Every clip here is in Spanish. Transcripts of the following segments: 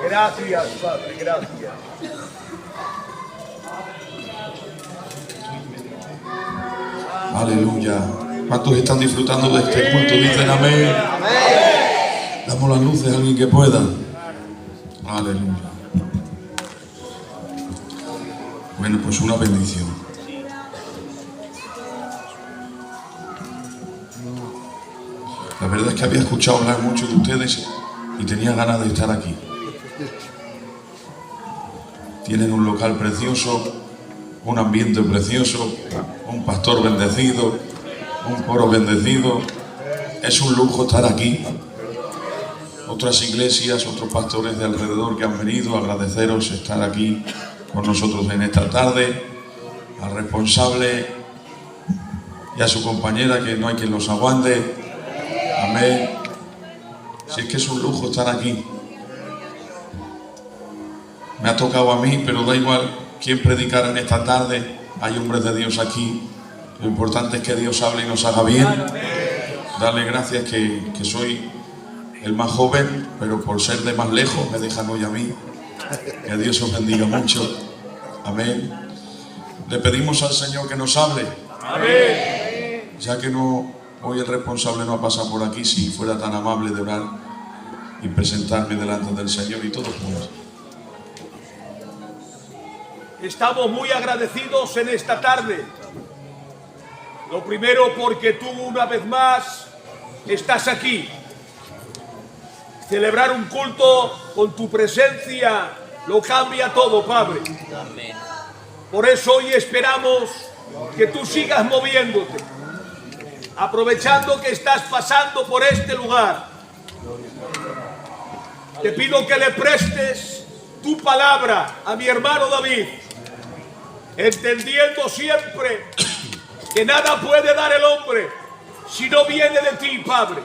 Gracias, Padre, gracias. Aleluya. ¿Cuántos están disfrutando de este culto? Dicen amén. Damos las luces a alguien que pueda. Aleluya. Bueno, pues una bendición. La verdad es que había escuchado hablar mucho de ustedes y tenía ganas de estar aquí. Tienen un local precioso, un ambiente precioso, un pastor bendecido, un coro bendecido. Es un lujo estar aquí. Otras iglesias, otros pastores de alrededor que han venido, agradeceros estar aquí con nosotros en esta tarde. Al responsable y a su compañera, que no hay quien los aguante. Amén. Si es que es un lujo estar aquí. Me ha tocado a mí, pero da igual quién predicara en esta tarde. Hay hombres de Dios aquí. Lo importante es que Dios hable y nos haga bien. Darle gracias que soy el más joven, pero por ser de más lejos me dejan hoy a mí. Que Dios os bendiga mucho. Amén. Le pedimos al Señor que nos hable. Amén. Ya que hoy el responsable no ha pasado por aquí, si fuera tan amable de orar y presentarme delante del Señor y todos juntos. Estamos muy agradecidos en esta tarde. Lo primero porque tú una vez más estás aquí. Celebrar un culto con tu presencia lo cambia todo, Padre. Por eso hoy esperamos que tú sigas moviéndote, aprovechando que estás pasando por este lugar. Te pido que le prestes tu palabra a mi hermano David, entendiendo siempre que nada puede dar el hombre si no viene de ti, Padre.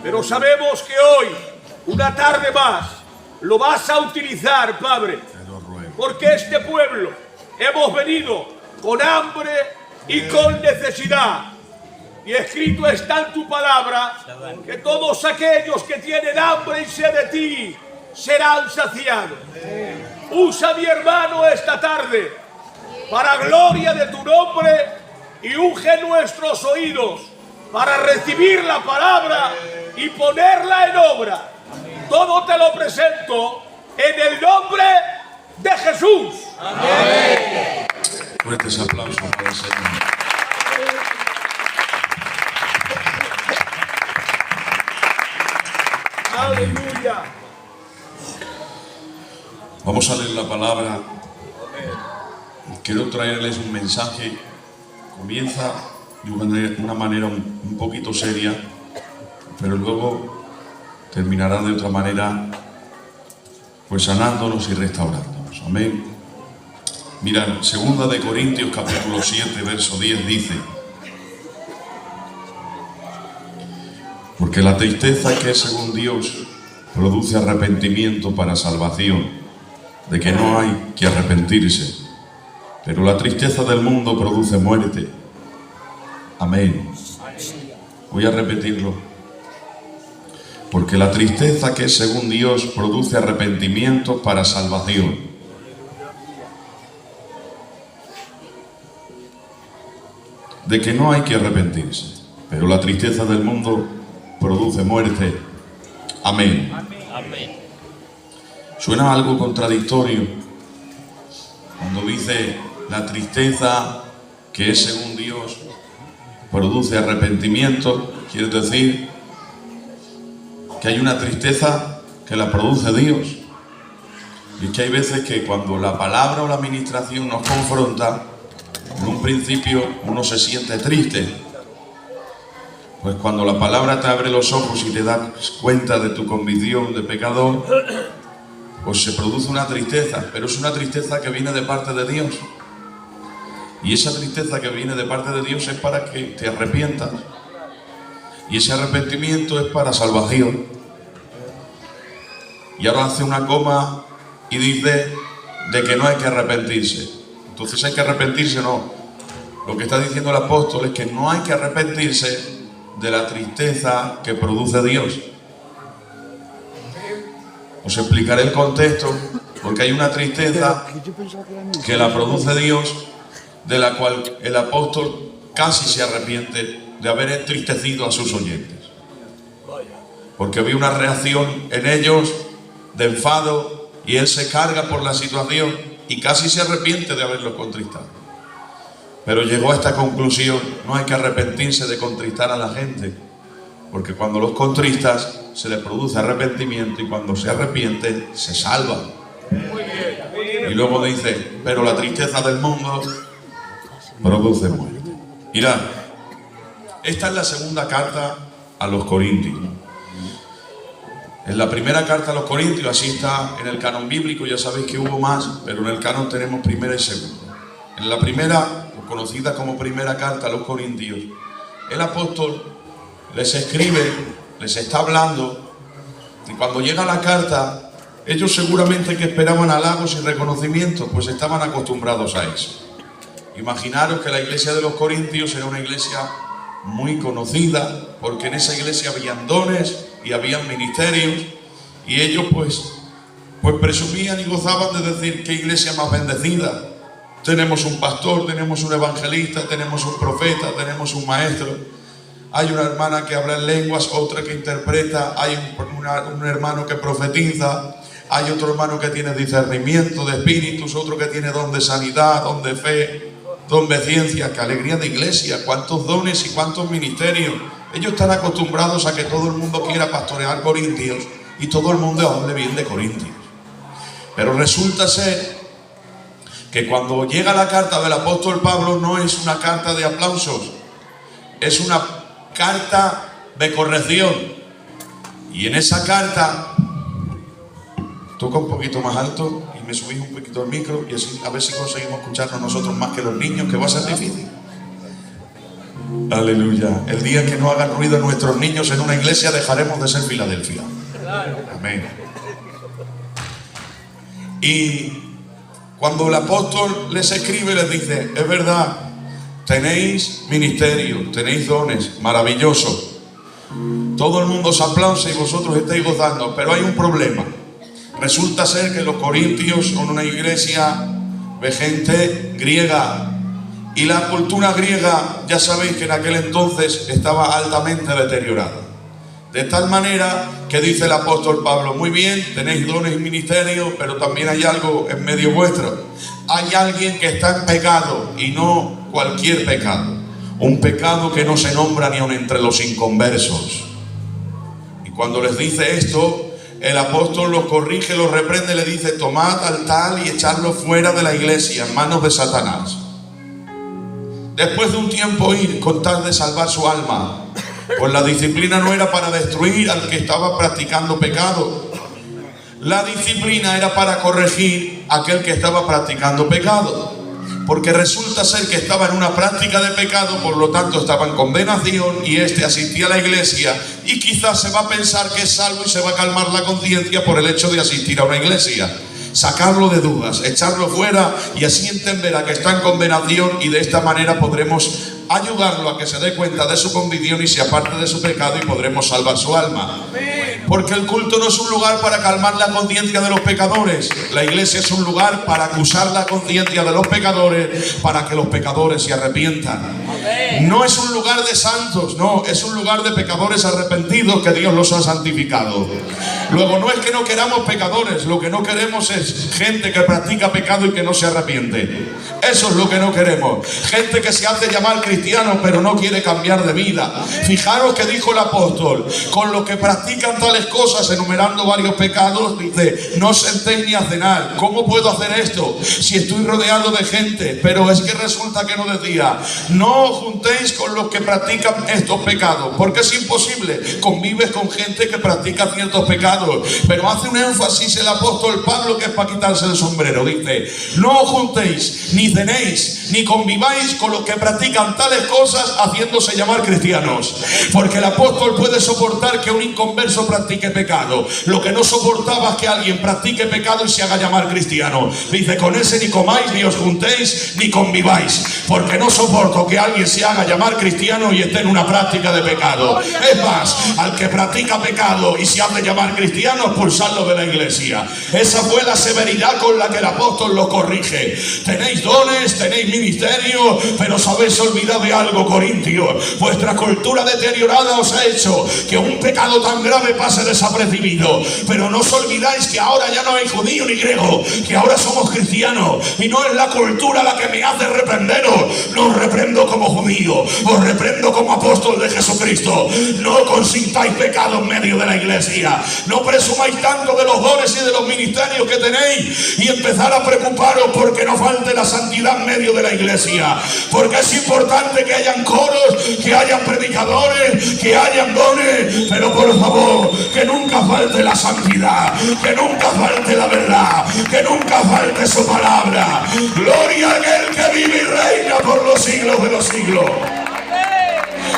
Pero sabemos que hoy, una tarde más, lo vas a utilizar, Padre, porque este pueblo hemos venido con hambre y con necesidad. Y escrito está en tu palabra que todos aquellos que tienen hambre y sed de ti serán saciados. Usa a mi hermano esta tarde para gloria de tu nombre y unge nuestros oídos para recibir la palabra y ponerla en obra. Todo te lo presento en el nombre de Jesús. Amén. Fuertes aplausos para el Señor. Aleluya. Vamos a leer la palabra. Quiero traerles un mensaje. Comienza de una manera un poquito seria, pero luego terminará de otra manera, pues sanándonos y restaurándonos. Amén. Mira, 2 de Corintios capítulo 7, verso 10 dice: porque la tristeza que es según Dios produce arrepentimiento para salvación, de que no hay que arrepentirse, pero la tristeza del mundo produce muerte. Amén. Voy a repetirlo. Porque la tristeza que es según Dios produce arrepentimiento para salvación. De que no hay que arrepentirse, pero la tristeza del mundo produce muerte. Amén. Amén. Suena algo contradictorio cuando dice la tristeza que es según Dios produce arrepentimiento. Quiere decir que hay una tristeza que la produce Dios. Y es que hay veces que cuando la palabra o la administración nos confronta, en un principio uno se siente triste. Pues cuando la palabra te abre los ojos y te das cuenta de tu convicción de pecador, pues se produce una tristeza, pero es una tristeza que viene de parte de Dios. Y esa tristeza que viene de parte de Dios es para que te arrepientas. Y ese arrepentimiento es para salvación. Y ahora hace una coma y dice de que no hay que arrepentirse. Entonces hay que arrepentirse, no. Lo que está diciendo el apóstol es que no hay que arrepentirse de la tristeza que produce Dios. Os explicaré el contexto, porque hay una tristeza que la produce Dios, de la cual el apóstol casi se arrepiente de haber entristecido a sus oyentes. Porque había una reacción en ellos de enfado y él se carga por la situación y casi se arrepiente de haberlos contristado. Pero llegó a esta conclusión: no hay que arrepentirse de contristar a la gente, porque cuando los contristas se les produce arrepentimiento y cuando se arrepienten se salvan. Y luego dice: pero la tristeza del mundo produce muerte. Mirad, esta es la segunda carta a los Corintios. En la primera carta a los Corintios, así está en el canon bíblico, ya sabéis que hubo más, pero en el canon tenemos primera y segunda. En la primera, conocida como primera carta a los Corintios, el apóstol les escribe, les está hablando, y cuando llega la carta, ellos seguramente que esperaban halagos y reconocimientos, pues estaban acostumbrados a eso. Imaginaros que la iglesia de los Corintios era una iglesia muy conocida, porque en esa iglesia habían dones y habían ministerios, y ellos pues presumían y gozaban de decir: qué iglesia más bendecida. Tenemos un pastor, tenemos un evangelista, tenemos un profeta, tenemos un maestro. Hay una hermana que habla en lenguas, otra que interpreta, hay un hermano que profetiza, hay otro hermano que tiene discernimiento de espíritus, otro que tiene don de sanidad, don de fe, don de ciencia. ¡Qué alegría de iglesia! ¡Cuántos dones y cuántos ministerios! Ellos están acostumbrados a que todo el mundo quiera pastorear Corintios y todo el mundo hable bien de Corintios. Pero resulta ser que cuando llega la carta del apóstol Pablo, no es una carta de aplausos, es una carta de corrección. Y en esa carta, toca un poquito más alto y me subís un poquito el micro, y así a ver si conseguimos escucharnos nosotros más que los niños, que va a ser difícil. Aleluya. El día que no hagan ruido nuestros niños en una iglesia, dejaremos de ser Filadelfia. Amén. Y cuando el apóstol les escribe, les dice: es verdad, tenéis ministerio, tenéis dones, maravilloso. Todo el mundo os aplaude y vosotros estáis gozando, pero hay un problema. Resulta ser que los corintios son una iglesia de gente griega, y la cultura griega, ya sabéis que en aquel entonces estaba altamente deteriorada. De tal manera que dice el apóstol Pablo: muy bien, tenéis dones y ministerios, pero también hay algo en medio vuestro. Hay alguien que está en pecado, y no cualquier pecado. Un pecado que no se nombra ni aun entre los inconversos. Y cuando les dice esto, el apóstol los corrige, los reprende, le dice: tomad al tal y echadlo fuera de la iglesia, en manos de Satanás. Después de un tiempo ir con tal de salvar su alma. Pues la disciplina no era para destruir al que estaba practicando pecado. La disciplina era para corregir a aquel que estaba practicando pecado. Porque resulta ser que estaba en una práctica de pecado, por lo tanto estaba en condenación, y asistía a la iglesia, y quizás se va a pensar que es salvo y se va a calmar la conciencia por el hecho de asistir a una iglesia. Sacarlo de dudas, echarlo fuera, y así entenderá que está en condenación, y de esta manera podremos ayudarlo a que se dé cuenta de su condición y se aparte de su pecado, y podremos salvar su alma. Porque el culto no es un lugar para calmar la conciencia de los pecadores. La iglesia es un lugar para acusar la conciencia de los pecadores, para que los pecadores se arrepientan. No es un lugar de santos, no, es un lugar de pecadores arrepentidos que Dios los ha santificado. Luego, no es que no queramos pecadores, lo que no queremos es gente que practica pecado y que no se arrepiente. Eso es lo que no queremos. Gente que se hace llamar cristiano pero no quiere cambiar de vida. Fijaros que dijo el apóstol: con los que practican tales cosas, enumerando varios pecados, dice: no sentéis ni a cenar. ¿Cómo puedo hacer esto si estoy rodeado de gente? Pero es que resulta que no decía: no juntéis con los que practican estos pecados, porque es imposible. Convives con gente que practica ciertos pecados, pero hace un énfasis el apóstol Pablo que es para quitarse el sombrero. Dice: no os juntéis, ni cenéis, ni conviváis con los que practican tales cosas, haciéndose llamar cristianos. Porque el apóstol puede soportar que un inconverso practique pecado. Lo que no soportaba es que alguien practique pecado y se haga llamar cristiano. Dice: con ese ni comáis, ni os juntéis, ni conviváis, porque no soporto que alguien que se haga llamar cristiano y esté en una práctica de pecado. Es más, al que practica pecado y se hace llamar cristiano, expulsarlo de la iglesia. Esa fue la severidad con la que el apóstol lo corrige. Tenéis dones, tenéis ministerio, pero os habéis olvidado de algo, corintios. Vuestra cultura deteriorada os ha hecho que un pecado tan grave pase desapercibido. Pero no os olvidáis que ahora ya no hay judío ni griego, que ahora somos cristianos, y no es la cultura la que me hace reprenderos. No os reprendo como judío, os reprendo como apóstol de Jesucristo. No consintáis pecado en medio de la iglesia. No presumáis tanto de los dones y de los ministerios que tenéis, y empezar a preocuparos porque no falte la santidad en medio de la iglesia. Porque es importante que hayan coros, que hayan predicadores, que hayan dones, pero por favor, que nunca falte la santidad, que nunca falte la verdad, que nunca falte su palabra. Gloria a aquel que vive y reina por los siglos de los siglos.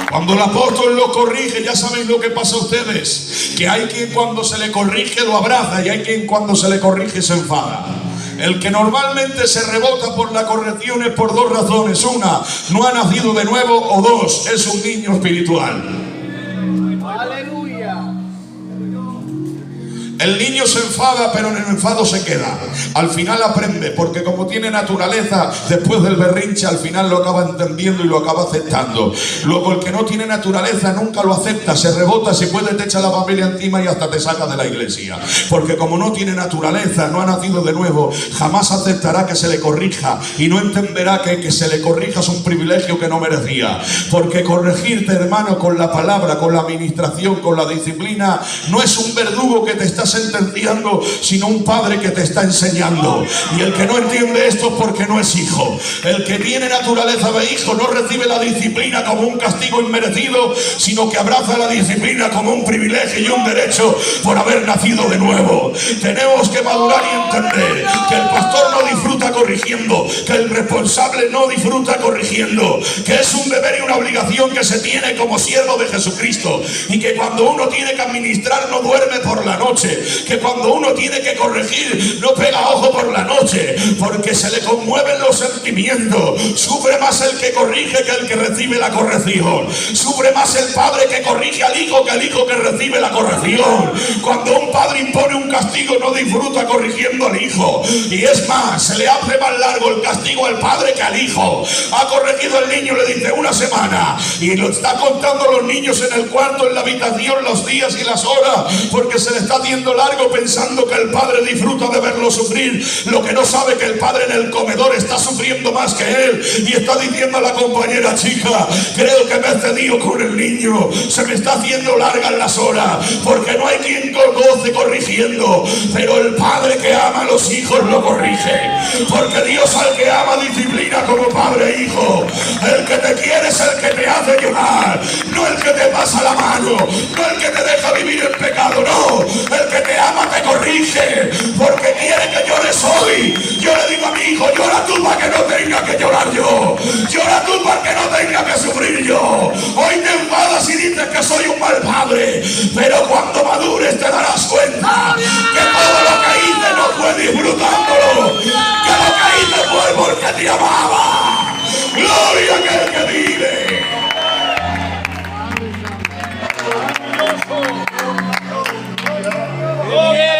Cuando el apóstol lo corrige, ya sabéis lo que pasa a ustedes, que hay quien cuando se le corrige lo abraza y hay quien cuando se le corrige se enfada. El que normalmente se rebota por la corrección es por dos razones: una, no ha nacido de nuevo, o dos, es un niño espiritual. Aleluya. El niño se enfada, pero en el enfado se queda. Al final aprende, porque como tiene naturaleza, después del berrinche al final lo acaba entendiendo y lo acaba aceptando. Luego el que no tiene naturaleza nunca lo acepta, se rebota, si puede te echa la familia encima y hasta te saca de la iglesia. Porque como no tiene naturaleza, no ha nacido de nuevo, jamás aceptará que se le corrija y no entenderá que se le corrija es un privilegio que no merecía. Porque corregirte, hermano, con la palabra, con la administración, con la disciplina, no es un verdugo que te está sentenciando, sino un padre que te está enseñando. Y el que no entiende esto es porque no es hijo. El que tiene naturaleza de hijo no recibe la disciplina como un castigo inmerecido, sino que abraza la disciplina como un privilegio y un derecho por haber nacido de nuevo. Tenemos que madurar y entender que el pastor no disfruta corrigiendo, que el responsable no disfruta corrigiendo, que es un deber y una obligación que se tiene como siervo de Jesucristo, y que cuando uno tiene que administrar no duerme por la noche, que cuando uno tiene que corregir no pega ojo por la noche, porque se le conmueven los sentimientos. Sufre más el que corrige que el que recibe la corrección. Sufre más el padre que corrige al hijo que el hijo que recibe la corrección. Cuando un padre impone un castigo no disfruta corrigiendo al hijo, y es más, se le hace más largo el castigo al padre que al hijo. Ha corregido al niño, le dice una semana, y lo está contando los niños en el cuarto, en la habitación, los días y las horas, porque se le está haciendo largo, pensando que el padre disfruta de verlo sufrir. Lo que no sabe que el padre en el comedor está sufriendo más que él, y está diciendo a la compañera: chica, creo que me he cedido con el niño, se me está haciendo largas las horas, porque no hay quien goce corrigiendo, pero el padre que ama a los hijos lo corrige, porque Dios al que ama disciplina como padre e hijo. El que te quiere es el que te hace llorar, no el que te pasa la mano, no el que te deja vivir en pecado, no, el que te ama te corrige, porque quiere que llores hoy. Yo le digo a mi hijo: llora tú para que no tenga que llorar yo, llora tú para que no tenga que sufrir yo. Hoy te enfadas y dices que soy un mal padre, pero cuando madures te darás cuenta que todo lo que hice no fue disfrutándolo, que lo que hice fue porque te amaba. Gloria a aquel que vive.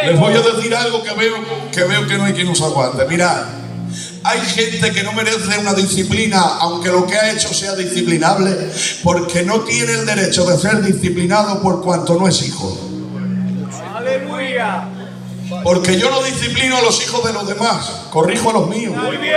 Les voy a decir algo que veo que no hay quien nos aguante. Mirad, hay gente que no merece una disciplina, aunque lo que ha hecho sea disciplinable, porque no tiene el derecho de ser disciplinado por cuanto no es hijo. Aleluya. Porque yo no disciplino a los hijos de los demás, corrijo a los míos. Muy bien.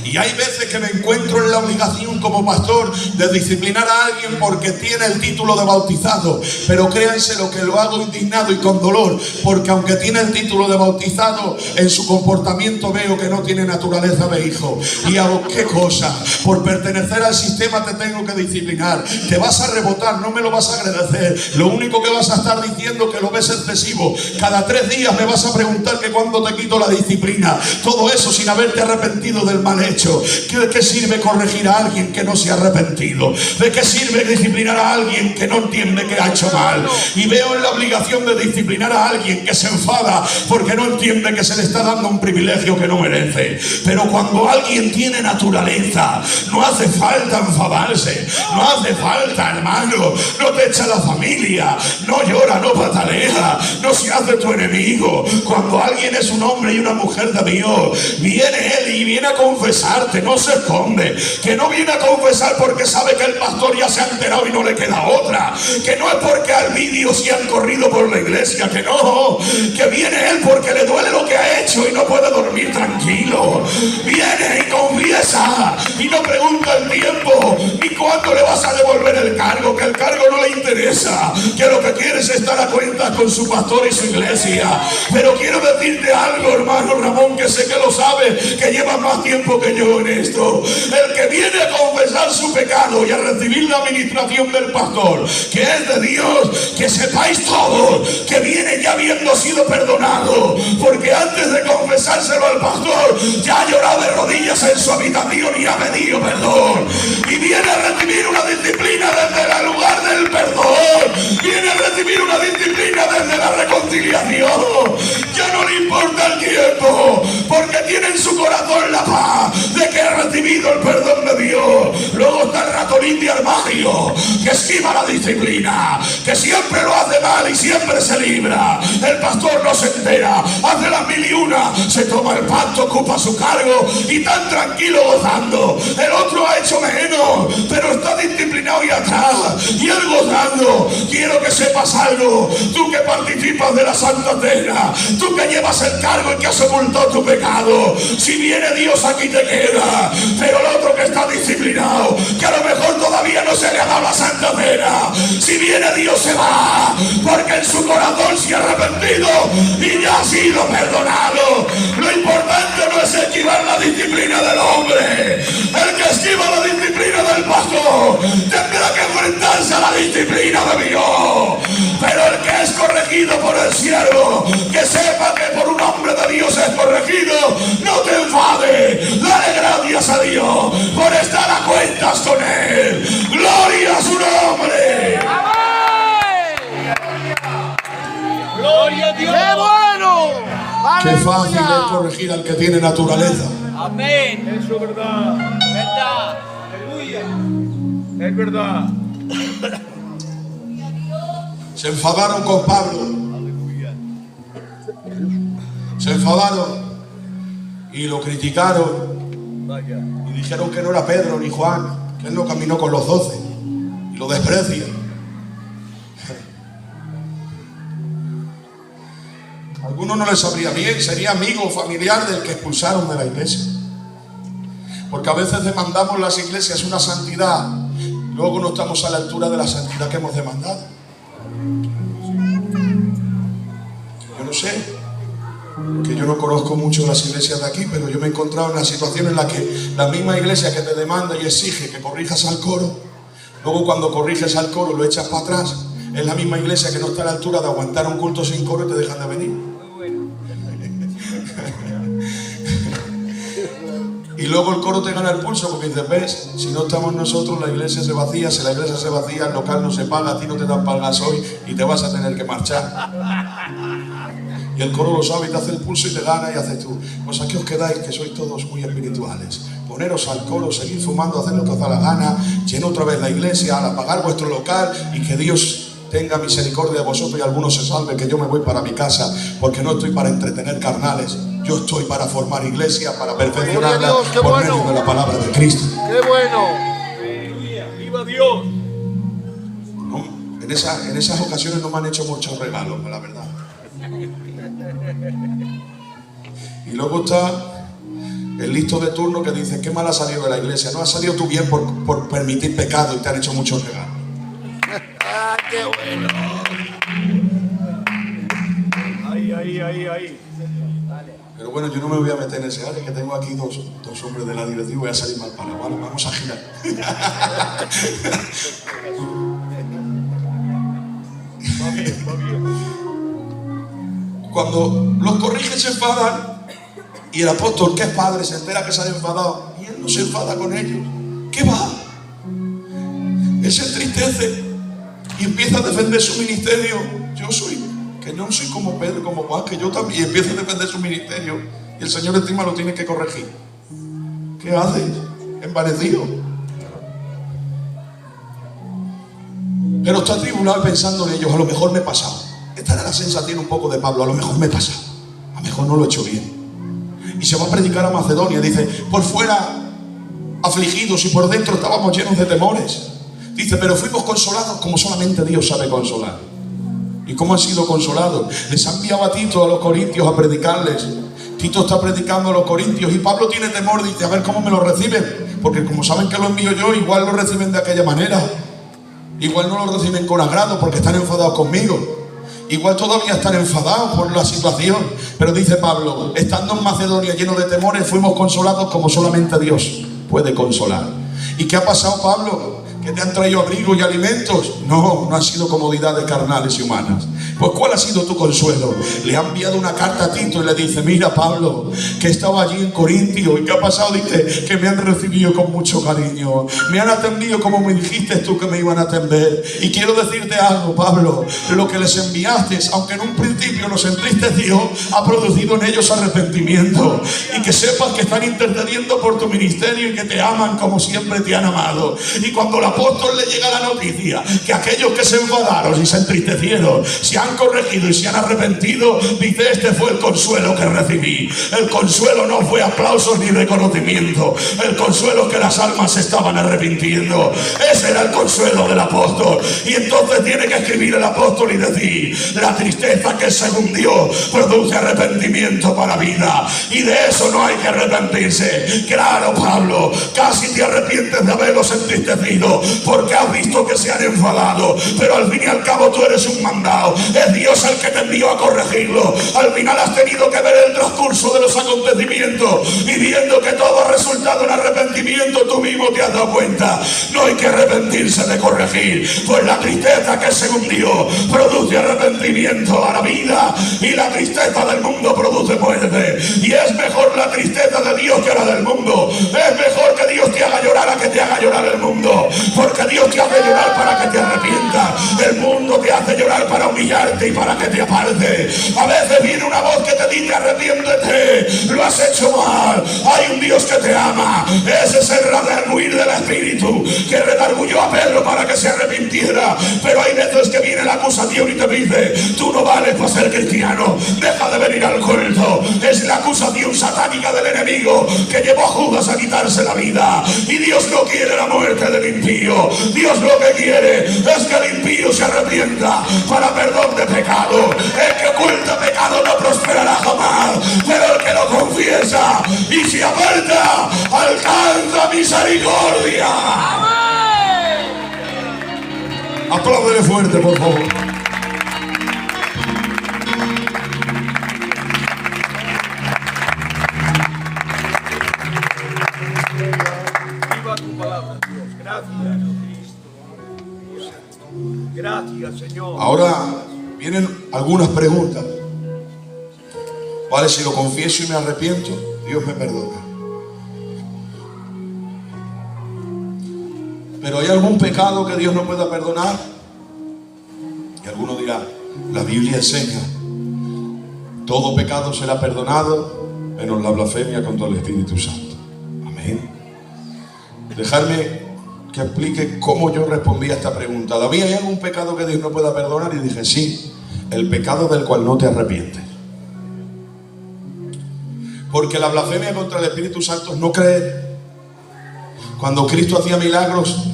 Y hay veces que me encuentro en la obligación como pastor de disciplinar a alguien porque tiene el título de bautizado. Pero créanse lo que lo hago indignado y con dolor, porque aunque tiene el título de bautizado, en su comportamiento veo que no tiene naturaleza de hijo. Y hago, ¿qué cosa? Por pertenecer al sistema te tengo que disciplinar. Te vas a rebotar, no me lo vas a agradecer. Lo único que vas a estar diciendo que lo ves excesivo. Cada 3 días me vas vas a preguntar que cuándo te quito la disciplina. Todo eso sin haberte arrepentido del mal hecho. ¿De qué sirve corregir a alguien que no se ha arrepentido? ¿De qué sirve disciplinar a alguien que no entiende que ha hecho mal? Y veo en la obligación de disciplinar a alguien que se enfada porque no entiende que se le está dando un privilegio que no merece. Pero cuando alguien tiene naturaleza, no hace falta enfadarse, no hace falta, hermano, no te echa la familia, no llora, no patalea, no se hace tu enemigo. Cuando alguien es un hombre y una mujer de Dios, viene él y viene a confesarte, no se esconde, que no viene a confesar porque sabe que el pastor ya se ha enterado y no le queda otra, que no es porque al vídeo se han corrido por la iglesia, que no, que viene él porque le duele lo que ha hecho y no puede dormir tranquilo. Viene y confiesa y no pregunta el tiempo ni cuándo le vas a devolver el cargo, que el cargo no le interesa, que lo que quiere es estar a cuentas con su pastor y su iglesia. Pero quiero decirte algo, hermano Ramón, que sé que lo sabes, que llevas más tiempo que yo en esto. El que viene a confesar su pecado y a recibir la administración del pastor, que es de Dios, que sepáis todos que viene ya habiendo sido perdonado, porque antes de confesárselo al pastor ya ha llorado de rodillas en su habitación y ha pedido perdón, y viene a recibir una disciplina desde el lugar del perdón, viene a recibir una disciplina desde la reconciliación. Ya no le importa el tiempo, porque tiene en su corazón la paz de que ha recibido el perdón de Dios. Luego está el ratonín de armario, que esquiva la disciplina, que siempre lo hace mal y siempre se libra. El pastor no se entera, hace las 1001, se toma el pacto, ocupa su cargo y tan tranquilo gozando. El otro ha hecho menos, pero está disciplinado y atrás, y él gozando. Quiero que sepas algo, tú que participas de la Santa Cena, tú que llevas el cargo y que has ocultado tu pecado, si viene Dios aquí te queda. Pero el otro que está disciplinado, que a lo mejor todavía no se le ha dado la Santa Cena, si viene Dios se va, porque en su corazón se ha arrepentido y ya ha sido perdonado. Lo importante no es esquivar la disciplina del hombre. El que esquiva la disciplina del pastor tendrá que enfrentarse a la disciplina de Dios. Pero el que es corregido por el siervo, que sepa que por un hombre de Dios es corregido, no te enfades, dale gracias a Dios por estar a cuentas con él. Gloria a su nombre. Gloria a Dios. ¡Qué bueno! Qué fácil ¡Aleluya! es corregir al que tiene naturaleza. Amén. Eso es verdad. ¿Verdad? Aleluya. Es verdad. Se enfadaron con Pablo. Se enfadaron y lo criticaron Vaya. y dijeron que no era Pedro ni Juan, que él no caminó con los 12 y lo desprecian. Algunos no les sabría bien, sería amigo o familiar del que expulsaron de la iglesia. Porque a veces demandamos las iglesias una santidad, luego no estamos a la altura de la santidad que hemos demandado. Yo no sé, que yo no conozco mucho las iglesias de aquí, pero yo me he encontrado en la situación en la que la misma iglesia que te demanda y exige que corrijas al coro, luego cuando corriges al coro lo echas para atrás, es la misma iglesia que no está a la altura de aguantar un culto sin coro y te dejan de venir. Y luego el coro te gana el pulso porque dices, ves, si no estamos nosotros la iglesia se vacía, si la iglesia se vacía el local no se paga, a ti no te dan para el gasoil y te vas a tener que marchar. Y el coro lo sabe y te hace el pulso y te gana y haces tú. Pues aquí os quedáis que sois todos muy espirituales. Poneros al coro, seguir fumando, hacer lo que os da la gana, llena otra vez la iglesia, al apagar vuestro local y que Dios tenga misericordia de vosotros y algunos se salven, que yo me voy para mi casa, porque no estoy para entretener carnales, yo estoy para formar iglesia, para perfeccionarla por medio de la palabra de Cristo. ¡Qué bueno! Aleluya. ¡Viva Dios! No, en esas ocasiones no me han hecho muchos regalos, la verdad. Y luego está el listo de turno que dice, qué mal ha salido de la iglesia. No ha salido tú bien por permitir pecado y te han hecho muchos regalos. ¡Ah, qué bueno! Ahí. Pero bueno, yo no me voy a meter en ese área, que tengo aquí dos hombres de la directiva y voy a salir mal para. Vale, vamos a girar. Va bien. cuando los corrige se enfadan. Y el apóstol, que es padre, se entera que se han enfadado. Y él no se enfada con ellos. ¿Qué va? Él se entristece y empieza a defender su ministerio. Que no soy como Pedro, como Juan, que yo también. Y empieza a defender su ministerio. Y el Señor encima lo tiene que corregir. ¿Qué haces? Envanecido. Pero está tribunal pensando en ellos. A lo mejor me he pasado. Esta era la sensación un poco de Pablo. A lo mejor me he pasado. A lo mejor no lo he hecho bien. Y se va a predicar a Macedonia. Dice, por fuera afligidos y por dentro estábamos llenos de temores. Dice, pero fuimos consolados como solamente Dios sabe consolar. ¿Y cómo han sido consolados? Les ha enviado a Tito a los corintios a predicarles. Tito está predicando a los corintios y Pablo tiene temor. Dice, a ver cómo me lo reciben. Porque como saben que lo envío yo, igual lo reciben de aquella manera. Igual no lo reciben con agrado porque están enfadados conmigo. Igual todavía están enfadados por la situación. Pero dice Pablo, estando en Macedonia lleno de temores, fuimos consolados como solamente Dios puede consolar. ¿Y qué ha pasado, Pablo? ¿Que te han traído abrigo y alimentos? No, no han sido comodidades carnales y humanas. Pues ¿cuál ha sido tu consuelo? Le ha enviado una carta a Tito y le dice, mira Pablo, que estaba allí en Corintio. ¿Y qué ha pasado? Dice, que me han recibido con mucho cariño. Me han atendido como me dijiste tú que me iban a atender. Y quiero decirte algo, Pablo, lo que les enviaste, aunque en un principio nos entristeció, ha producido en ellos arrepentimiento. Y que sepas que están intercediendo por tu ministerio y que te aman como siempre te han amado. Y cuando el apóstol le llega la noticia que aquellos que se enfadaron y se entristecieron se han corregido y se han arrepentido, dice, este fue el consuelo que recibí. El consuelo no fue aplausos ni reconocimiento. El consuelo que las almas se estaban arrepintiendo. Ese era el consuelo del apóstol. Y entonces tiene que escribir el apóstol y decir, la tristeza que según Dios produce arrepentimiento para vida. Y de eso no hay que arrepentirse. Claro, Pablo, casi te arrepientes de haberlos entristecido porque has visto que se han enfadado, pero al fin y al cabo tú eres un mandado. Es Dios el que te envió a corregirlo. Al final has tenido que ver el transcurso de los acontecimientos y viendo que todo ha resultado en arrepentimiento, tú mismo te has dado cuenta. No hay que arrepentirse de corregir, pues la tristeza que según Dios produce arrepentimiento a la vida, y la tristeza del mundo produce muerte. Y es mejor la tristeza de Dios que la del mundo. Es mejor que Dios te haga llorar a que te haga llorar el mundo, porque Dios te hace llorar para que te arrepientas. El mundo te hace llorar para humillarte y para que te aparte. A veces viene una voz que te dice, arrepiéntete, lo has hecho mal. Hay un Dios que te ama. Ese es el redarguir del Espíritu que redarguyó a Pedro para que se arrepintiera. Pero hay veces que viene la acusación y te dice, tú no vales para ser cristiano, deja de venir al culto. Es la acusación satánica del enemigo que llevó a Judas a quitarse la vida. Y Dios no quiere la muerte del impío. Dios lo que quiere es que el impío se arrepienta para perdón de pecado. El que oculta pecado no prosperará jamás, pero el que lo confiesa y se aparta alcanza misericordia. Apláudele fuerte, por favor. Viva tu palabra, Dios. Gracias, Cristo. Gracias, Señor. Ahora vienen algunas preguntas. Vale, si lo confieso y me arrepiento, Dios me perdona. Pero ¿hay algún pecado que Dios no pueda perdonar? Y alguno dirá, la Biblia enseña, todo pecado será perdonado, menos la blasfemia contra el Espíritu Santo. Amén. Dejadme que explique cómo yo respondí a esta pregunta. David, ¿hay algún pecado que Dios no pueda perdonar? Y dije, sí, el pecado del cual no te arrepientes. Porque la blasfemia contra el Espíritu Santo es no creer. Cuando Cristo hacía milagros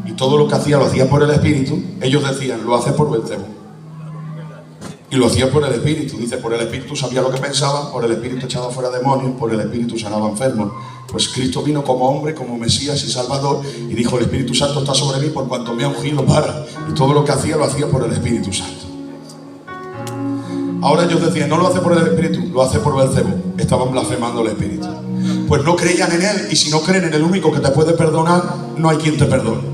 y todo lo que hacía lo hacía por el Espíritu, ellos decían, lo hace por Beelzebú. Y lo hacía por el Espíritu. Dice, por el Espíritu sabía lo que pensaba, por el Espíritu echaba fuera demonios, por el Espíritu sanaba enfermos. Pues Cristo vino como hombre, como Mesías y Salvador, y dijo, el Espíritu Santo está sobre mí por cuanto me ha ungido para. Y todo lo que hacía lo hacía por el Espíritu Santo. Ahora ellos decían, no lo hace por el Espíritu, lo hace por Beelzebú. Estaban blasfemando el Espíritu. Pues no creían en él, y si no creen en el único que te puede perdonar, no hay quien te perdone.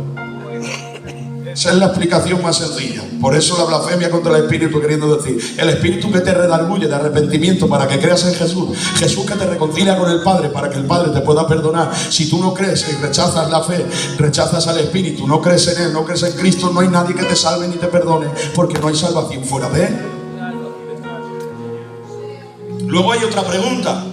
Esa es la explicación más sencilla. Por eso la blasfemia contra el Espíritu, queriendo decir, el Espíritu que te redarguye de arrepentimiento para que creas en Jesús. Jesús que te reconcilia con el Padre para que el Padre te pueda perdonar. Si tú no crees y rechazas la fe, rechazas al Espíritu, no crees en Él, no crees en Cristo, no hay nadie que te salve ni te perdone, porque no hay salvación fuera de Él. Luego hay otra pregunta.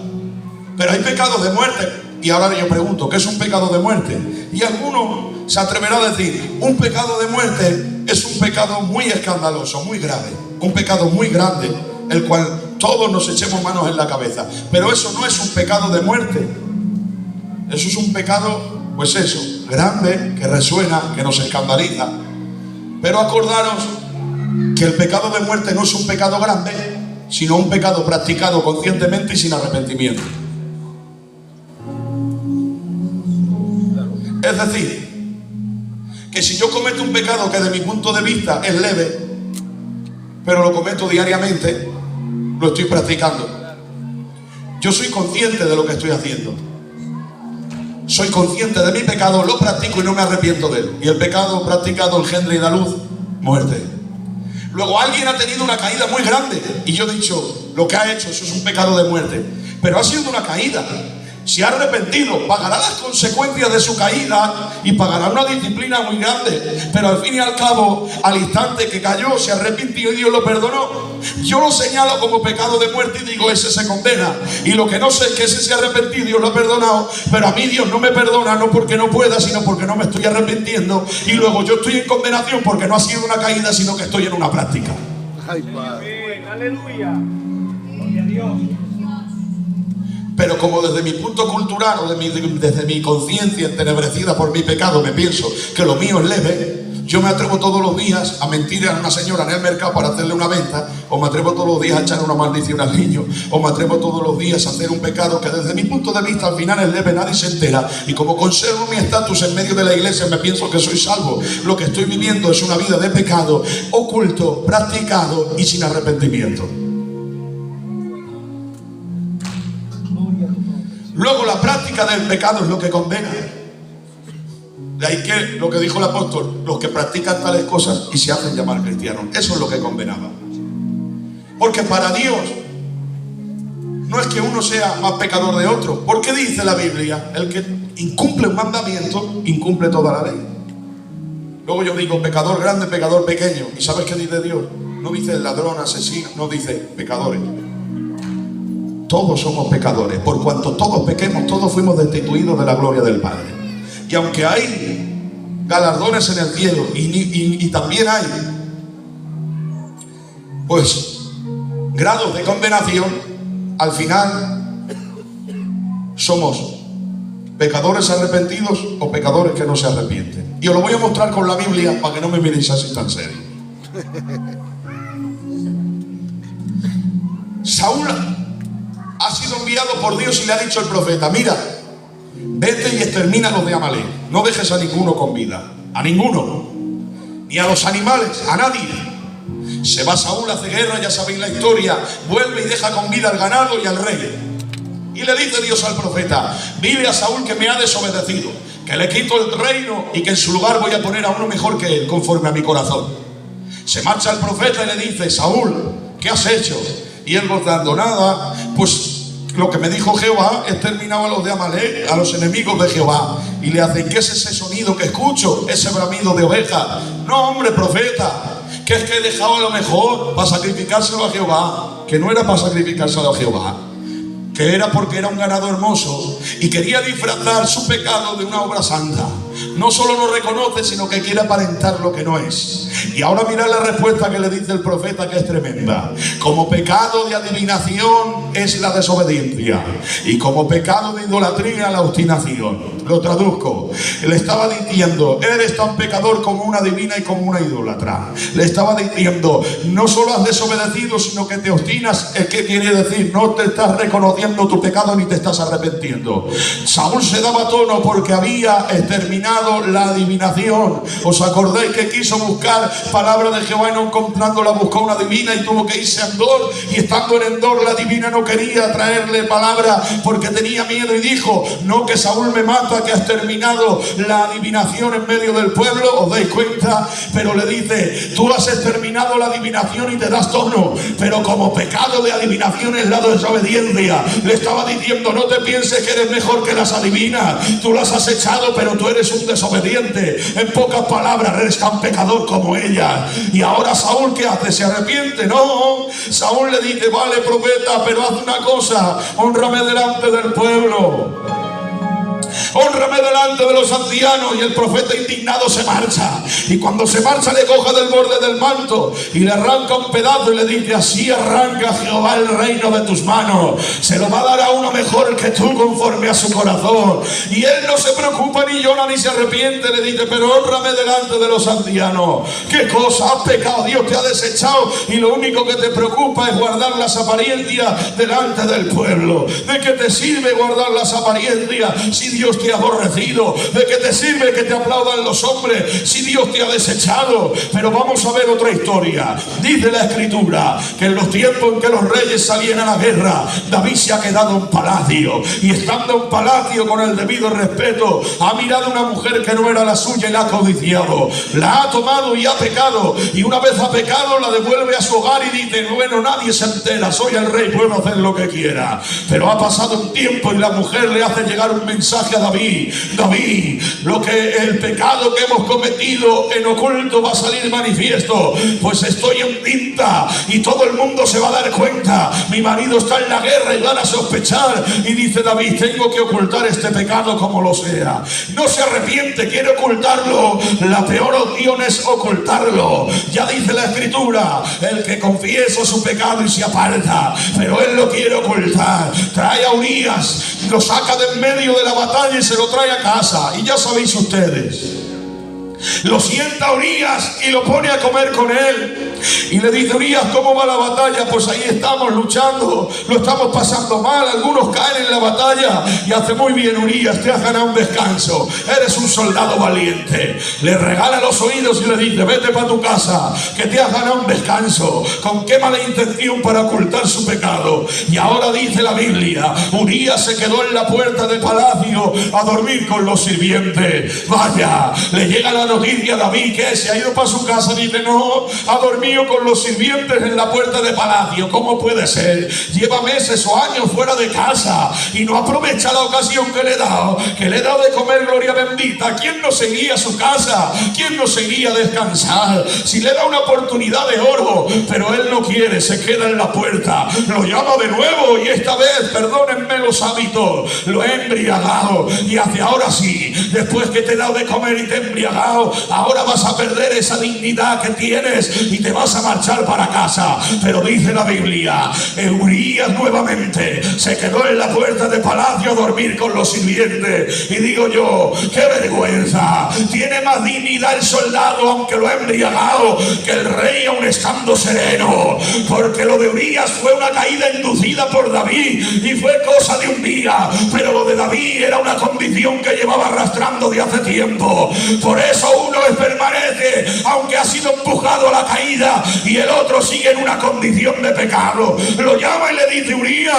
Pero hay pecados de muerte. Y ahora yo pregunto, ¿qué es un pecado de muerte? Y alguno se atreverá a decir, un pecado de muerte es un pecado muy escandaloso, muy grave, un pecado muy grande, el cual todos nos echemos manos en la cabeza. Pero eso no es un pecado de muerte. Eso es un pecado, pues eso, grande, que resuena, que nos escandaliza. Pero acordaros que el pecado de muerte no es un pecado grande, sino un pecado practicado conscientemente y sin arrepentimiento. Es decir, que si yo cometo un pecado que de mi punto de vista es leve, pero lo cometo diariamente, lo estoy practicando. Yo soy consciente de lo que estoy haciendo. Soy consciente de mi pecado, lo practico y no me arrepiento de él. Y el pecado practicado engendra y da luz, muerte. Luego alguien ha tenido una caída muy grande y yo he dicho, lo que ha hecho, eso es un pecado de muerte. Pero ha sido una caída. Se ha arrepentido, pagará las consecuencias de su caída y pagará una disciplina muy grande. Pero al fin y al cabo, al instante que cayó, se arrepintió y Dios lo perdonó. Yo lo señalo como pecado de muerte y digo, ese se condena. Y lo que no sé es que ese se ha arrepentido y Dios lo ha perdonado. Pero a mí Dios no me perdona, no porque no pueda, sino porque no me estoy arrepintiendo. Y luego yo estoy en condenación porque no ha sido una caída, sino que estoy en una práctica. Ay, Padre. Aleluya. Gloria a Dios. Pero como desde mi punto cultural o desde mi conciencia entenebrecida por mi pecado me pienso que lo mío es leve, yo me atrevo todos los días a mentir a una señora en el mercado para hacerle una venta, o me atrevo todos los días a echar una maldición al niño, o me atrevo todos los días a hacer un pecado que desde mi punto de vista al final es leve, nadie se entera, y como conservo mi estatus en medio de la iglesia me pienso que soy salvo. Lo que estoy viviendo es una vida de pecado oculto, practicado y sin arrepentimiento. Luego la práctica del pecado es lo que condena. De ahí que lo que dijo el apóstol, los que practican tales cosas y se hacen llamar cristianos, eso es lo que condenaba. Porque para Dios no es que uno sea más pecador de otro. ¿Por qué dice la Biblia? El que incumple un mandamiento, incumple toda la ley. Luego yo digo pecador grande, pecador pequeño. ¿Y sabes qué dice Dios? No dice ladrón, asesino, no dice pecadores. Todos somos pecadores, por cuanto todos pequemos, todos fuimos destituidos de la gloria del Padre. Y aunque hay galardones en el cielo y también hay pues grados de condenación, al final somos pecadores arrepentidos o pecadores que no se arrepienten. Y os lo voy a mostrar con la Biblia para que no me miréis así tan serio. Saúl ha sido enviado por Dios y le ha dicho el profeta, mira, vete y extermina a los de Amalek, no dejes a ninguno con vida, a ninguno, ni a los animales, a nadie. Se va Saúl, hace guerra, ya sabéis la historia, vuelve y deja con vida al ganado y al rey. Y le dice Dios al profeta, dile a Saúl que me ha desobedecido, que le quito el reino y que en su lugar voy a poner a uno mejor que él, conforme a mi corazón. Se marcha el profeta y le dice, Saúl, ¿qué has hecho? Y él votando, nada, pues lo que me dijo Jehová, he exterminado a los de Amalek, a los enemigos de Jehová. Y le hacen, ¿qué es ese sonido que escucho? Ese bramido de oveja. No, hombre, profeta, que es que he dejado a lo mejor para sacrificárselo a Jehová, que no era para sacrificárselo a Jehová, que era porque era un ganado hermoso y quería disfrazar su pecado de una obra santa. No solo no reconoce, sino que quiere aparentar lo que no es. Y ahora mirad la respuesta que le dice el profeta, que es tremenda. Como pecado de adivinación es la desobediencia, y como pecado de idolatría la obstinación. Lo traduzco. Le estaba diciendo, eres tan pecador como una divina y como una idólatra. Le estaba diciendo, no solo has desobedecido, sino que te obstinas. ¿Qué quiere decir? No te estás reconociendo tu pecado ni te estás arrepintiendo. Saúl se daba tono porque había exterminado terminado la adivinación. ¿Os acordáis que quiso buscar palabra de Jehová y no encontrándola buscó una divina y tuvo que irse a Endor? Y estando en Endor la divina no quería traerle palabra porque tenía miedo y dijo: no, que Saúl me mata, que has terminado la adivinación en medio del pueblo. ¿Os dais cuenta? Pero le dice: tú has terminado la adivinación y te das tono, pero como pecado de adivinación es la desobediencia. Le estaba diciendo: no te pienses que eres mejor que las adivinas, tú las has echado, pero tú eres un desobediente. En pocas palabras, eres tan pecador como ella. Y ahora Saúl, ¿qué hace? ¿Se arrepiente? No. Saúl le dice: vale, profeta, pero haz una cosa, hónrame delante del pueblo, hónrame delante de los ancianos. Y el profeta indignado se marcha, y cuando se marcha le coge del borde del manto y le arranca un pedazo y le dice: así arranca Jehová el reino de tus manos, se lo va a dar a uno mejor que tú conforme a su corazón. Y él no se preocupa, ni llora, ni se arrepiente. Le dice: pero hónrame delante de los ancianos. ¿Qué cosa? Has pecado, Dios te ha desechado y lo único que te preocupa es guardar las apariencias delante del pueblo. ¿De qué te sirve guardar las apariencias si Dios te ha aborrecido? ¿De qué te sirve que te aplaudan los hombres si Dios te ha desechado? Pero vamos a ver otra historia. Dice la Escritura que en los tiempos en que los reyes salían a la guerra, David se ha quedado en palacio, y estando en palacio con el debido respeto, ha mirado a una mujer que no era la suya y la ha codiciado, la ha tomado y ha pecado, y una vez ha pecado la devuelve a su hogar y dice: bueno, nadie se entera, soy el rey, puedo hacer lo que quiera. Pero ha pasado un tiempo y la mujer le hace llegar un mensaje a David: David, el pecado que hemos cometido en oculto va a salir manifiesto, pues estoy encinta y todo el mundo se va a dar cuenta, mi marido está en la guerra y van a sospechar. Y dice David: tengo que ocultar este pecado como lo sea. No se arrepiente, quiere ocultarlo. La peor opción es ocultarlo. Ya dice la Escritura: el que confiesa su pecado y se aparta, pero él lo quiere ocultar. Trae a Urías, lo saca de en medio de la batalla y se lo trae a casa. Y ya sabéis ustedes, lo sienta Urías y lo pone a comer con él. Y le dice: Urías, ¿cómo va la batalla? Pues ahí estamos luchando, lo estamos pasando mal, algunos caen en la batalla. Y hace: muy bien, Urías, te has ganado un descanso, eres un soldado valiente. Le regala los oídos y le dice: vete para tu casa, que te has ganado un descanso. ¿Con qué mala intención para ocultar su pecado? Y ahora dice la Biblia: Urías se quedó en la puerta del palacio a dormir con los sirvientes. Vaya, le llega la noticia a David que se ha ido para su casa. Dice: no, ha dormido con los sirvientes en la puerta de palacio. ¿Cómo puede ser? Lleva meses o años fuera de casa y no aprovecha la ocasión que le he dado de comer gloria bendita. ¿Quién no seguía a su casa? ¿Quién no seguía a descansar? Si le da una oportunidad de oro, pero él no quiere, se queda en la puerta. Lo llama de nuevo y esta vez, perdónenme los hábitos, lo he embriagado. Y hace: ahora sí, después que te he dado de comer y te he embriagado, ahora vas a perder esa dignidad que tienes y te vas a marchar para casa. Pero dice la Biblia: Urías nuevamente se quedó en la puerta de palacio a dormir con los sirvientes. Y digo yo: qué vergüenza. Tiene más dignidad el soldado, aunque lo ha embriagado, que el rey aún estando sereno. Porque lo de Urías fue una caída inducida por David y fue cosa de un día, pero lo de David era una condición que llevaba arrastrando de hace tiempo. Por eso uno permanece aunque ha sido empujado a la caída, y el otro sigue en una condición de pecado. Lo llama y le dice: Urías,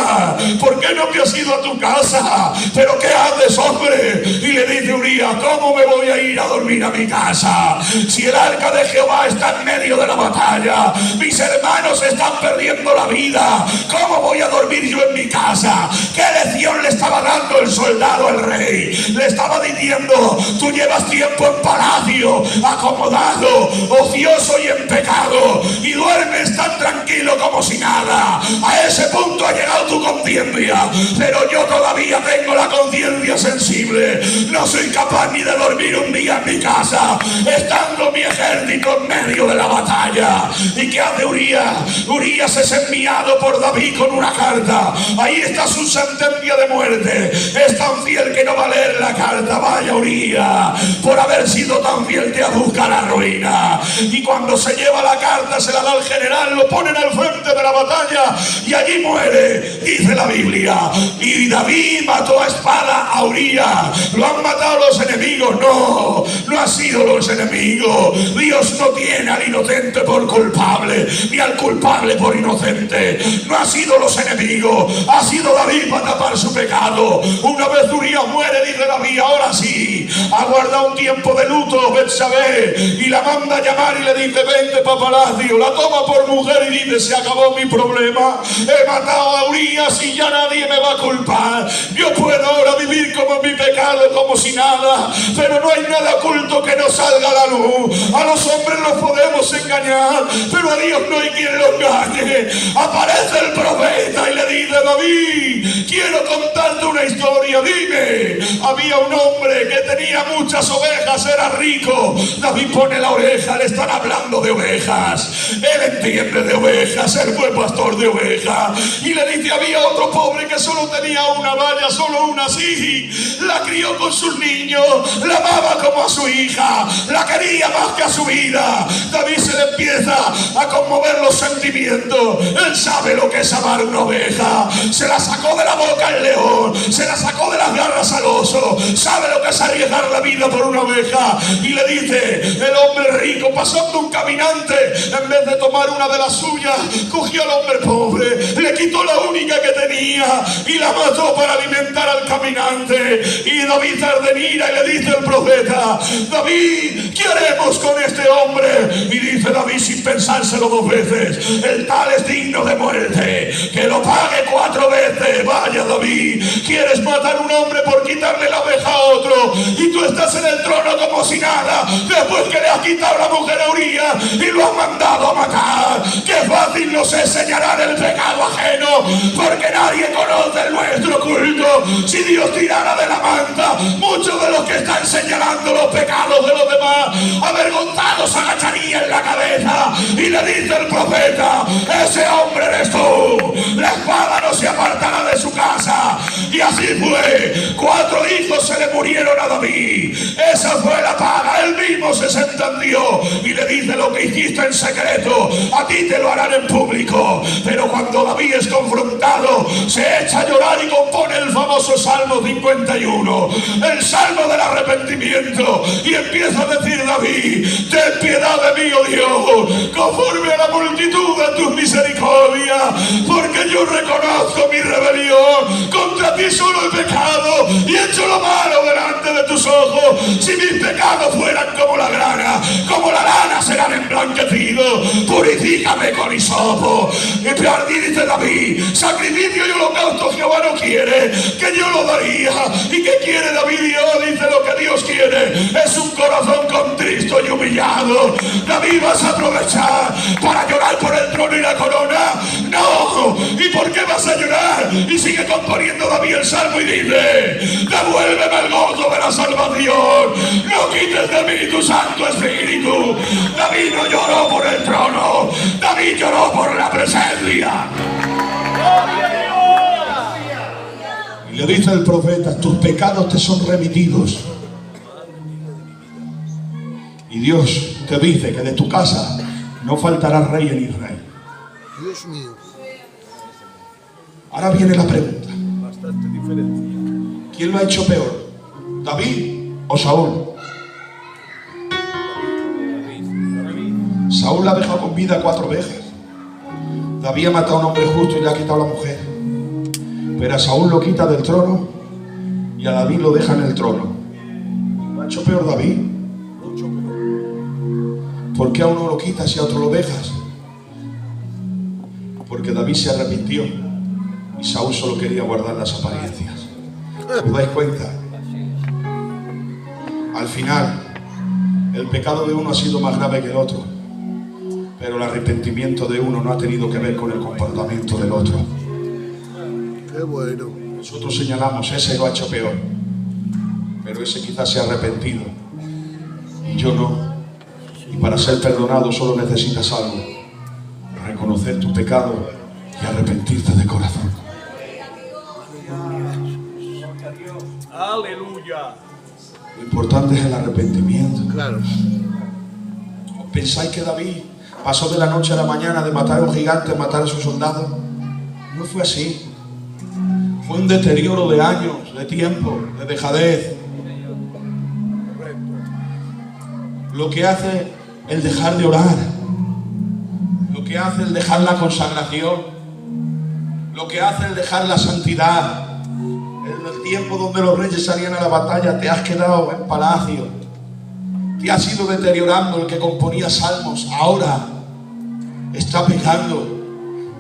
¿por qué no te has ido a tu casa? ¿Pero qué haces, hombre? Y le dice Urías: ¿cómo me voy a ir a dormir a mi casa? Si el arca de Jehová está en medio de la batalla, mis hermanos están perdiendo la vida, ¿cómo voy a dormir yo en mi casa? ¿Qué lección le estaba dando el soldado al rey? Le estaba diciendo: tú llevas tiempo en palacio, acomodado, ocioso y en pecado, y duermes tan tranquilo como si nada. A ese punto ha llegado tu conciencia, pero yo todavía tengo la conciencia sensible. No soy capaz ni de dormir un día en mi casa, estando mi ejército en medio de la batalla. ¿Y qué hace Urías? Urías es enviado por David con una carta. Ahí está su sentencia de muerte. Es tan fiel que no va a leer la carta. Vaya Urías, por haber sido tan fiel te busca la ruina. Y cuando se lleva la carta, se la da al general, lo ponen al frente de la batalla y allí muere, dice la Biblia. Y David mató a espada a Urías. ¿Lo han matado los enemigos? No, no han sido los enemigos. Dios no tiene al inocente por culpable, ni al culpable por inocente. No ha sido los enemigos, ha sido David para tapar su pecado. Una vez Urías muere, dice David, ahora sí, aguarda un tiempo de luto Betsabé, y la manda a llamar y le dice, vente para palacio. La toma por mujer y dice, se acabó mi problema, he matado a Urías y ya nadie me va a culpar. Yo puedo ahora vivir como en mi pecado, como si nada, pero no hay nada oculto que no salga a la luz. A los hombres los podemos engañar, pero a Dios no hay quien lo engañe. Aparece el profeta y le dice, David, quiero contarte una historia, dime. Había un hombre que tenía muchas ovejas, era rico. David pone la oreja, le están hablando de ovejas, él entiende de ovejas, él fue pastor de ovejas. Y le dice, había otro pobre que solo tenía una valla, solo una, sí, la crió con sus niños, la amaba como a su hija, la quería más que a su vida. David se le empieza a conmover los sentimientos. Él sabe lo que es amar una oveja. Se la sacó de la boca al león, se la sacó de las garras al oso. Sabe lo que es arriesgar la vida por una oveja. Y le dice, el hombre rico, pasando un caminante, en vez de tomar una de las suyas, cogió al hombre pobre, le quitó la única que tenía y la mató para alimentar al caminante. Y David admira y le dice el profeta, David, ¿qué haremos con este hombre? Y dice David sin pensárselo dos veces, el tal es digno de muerte, que lo pague 4 veces. Vaya David, quieres matar a un hombre por quitarle la oveja a otro, y tú estás en el trono como si nada, después que le has quitado la mujer a Urías y lo has mandado a matar. Qué fácil nos es señalar el pecado ajeno, porque nadie conoce el nuestro oculto. Si Dios tirara de la manta, muchos de los que están señalando los pecados de los demás, avergonzados, agacharían la cabeza. Y le dice el profeta, ese hombre eres tú, la espada no se apartará de su casa. Y así fue, 4 hijos se le murieron a David. Esa fue la paga, él mismo se entendió y le dice, lo que hiciste en secreto, a ti te lo harán en público. Pero cuando David es confrontado, se echa a llorar y compone el famoso Salmo 51, el Salmo del arrepentimiento, y empieza a decir David, ten piedad de mí, oh Dios, conforme a la multitud de tus misericordias, porque yo reconozco mi rebelión, contra ti solo he pecado y he hecho lo malo delante de tus ojos. Si mis pecados fueran como la grana, como la lana serán emblanquecidos. Purifícame con hisopo. Y dice David, sacrificio y holocausto Jehová no quiere, que yo lo daría. ¿Y qué quiere David? Dios dice, lo que Dios quiere es un corazón contristo y humillado. David, ¿vas a aprovechar para llorar por el trono y la corona? No. ¿Y por qué vas a llorar? Y sigue componiendo David el salmo y dice, devuélveme el gozo de la salvación, no quites de mí tu santo espíritu. David no lloró por el trono, David lloró por la presencia. Y le dice el profeta, tus pecados te son remitidos. Y Dios te dice que de tu casa no faltará rey en Israel. Dios mío. Ahora viene la pregunta, Bastante diferencia. ¿quién lo ha hecho peor? ¿David o Saúl? Saúl la ha dejado con vida 4 veces. David ha matado a un hombre justo y le ha quitado la mujer. Pero a Saúl lo quita del trono y a David lo deja en el trono. ¿Lo ha hecho peor David? Mucho peor. ¿Por qué a uno lo quitas y a otro lo dejas? Porque David se arrepintió y Saúl solo quería guardar las apariencias. ¿Os dais cuenta? Al final, el pecado de uno ha sido más grave que el otro, pero el arrepentimiento de uno no ha tenido que ver con el comportamiento del otro. Qué bueno. Nosotros señalamos, ese lo ha hecho peor, pero ese quizás se ha arrepentido y yo no. Y para ser perdonado solo necesitas algo: reconocer tu pecado y arrepentirte de corazón. Aleluya. Lo importante es el arrepentimiento. Claro. ¿Os pensáis que David pasó de la noche a la mañana de matar a un gigante a matar a sus soldados? No fue así. Fue un deterioro de años, de tiempo, de dejadez. Lo que hace el dejar de orar, lo que hace el dejar la consagración, lo que hace el dejar la santidad. En el tiempo donde los reyes salían a la batalla, te has quedado en palacio, te has ido deteriorando. El que componía salmos ahora está pecando,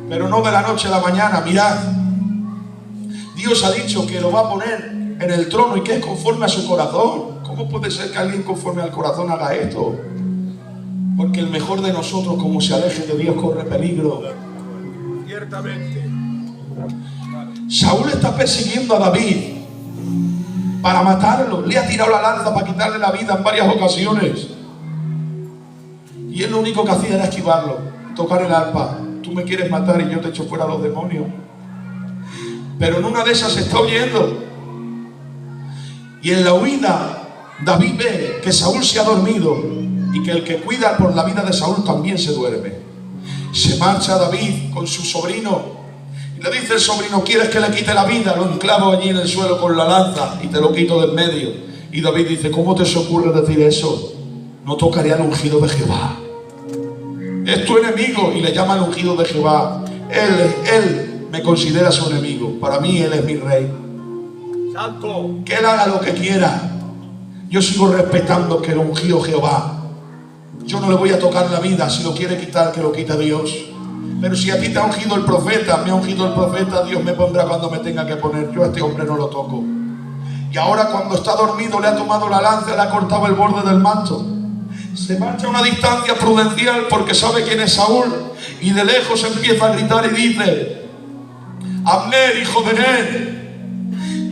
pero no de la noche a la mañana. Mirad, Dios ha dicho que lo va a poner en el trono y que es conforme a su corazón. ¿Cómo puede ser que alguien conforme al corazón haga esto? Porque el mejor de nosotros, como se aleje de Dios, corre peligro. Ciertamente. Saúl está persiguiendo a David para matarlo. Le ha tirado la lanza para quitarle la vida en varias ocasiones. Y él lo único que hacía era esquivarlo, tocar el arpa. Tú me quieres matar y yo te echo fuera a los demonios. Pero en una de esas se está huyendo. Y en la huida, David ve que Saúl se ha dormido y que el que cuida por la vida de Saúl también se duerme. Se marcha David con su sobrino y le dice el sobrino: ¿quieres que le quite la vida? Lo enclavo allí en el suelo con la lanza y te lo quito de en medio. Y David dice: ¿cómo te se ocurre decir eso? No tocaré al ungido de Jehová. Es tu enemigo. Y le llama al ungido de Jehová. Él me considera su enemigo. Para mí él es mi rey. Santo. Que él haga lo que quiera. Yo sigo respetando que lo ungió Jehová. Yo no le voy a tocar la vida. Si lo quiere quitar, que lo quite Dios. Pero si a ti te ha ungido el profeta, me ha ungido el profeta, Dios me pondrá cuando me tenga que poner. Yo a este hombre no lo toco. Y ahora, cuando está dormido, le ha tomado la lanza, le ha cortado el borde del manto. Se marcha a una distancia prudencial porque sabe quién es Saúl. Y de lejos empieza a gritar y dice: Abner, hijo de Ner,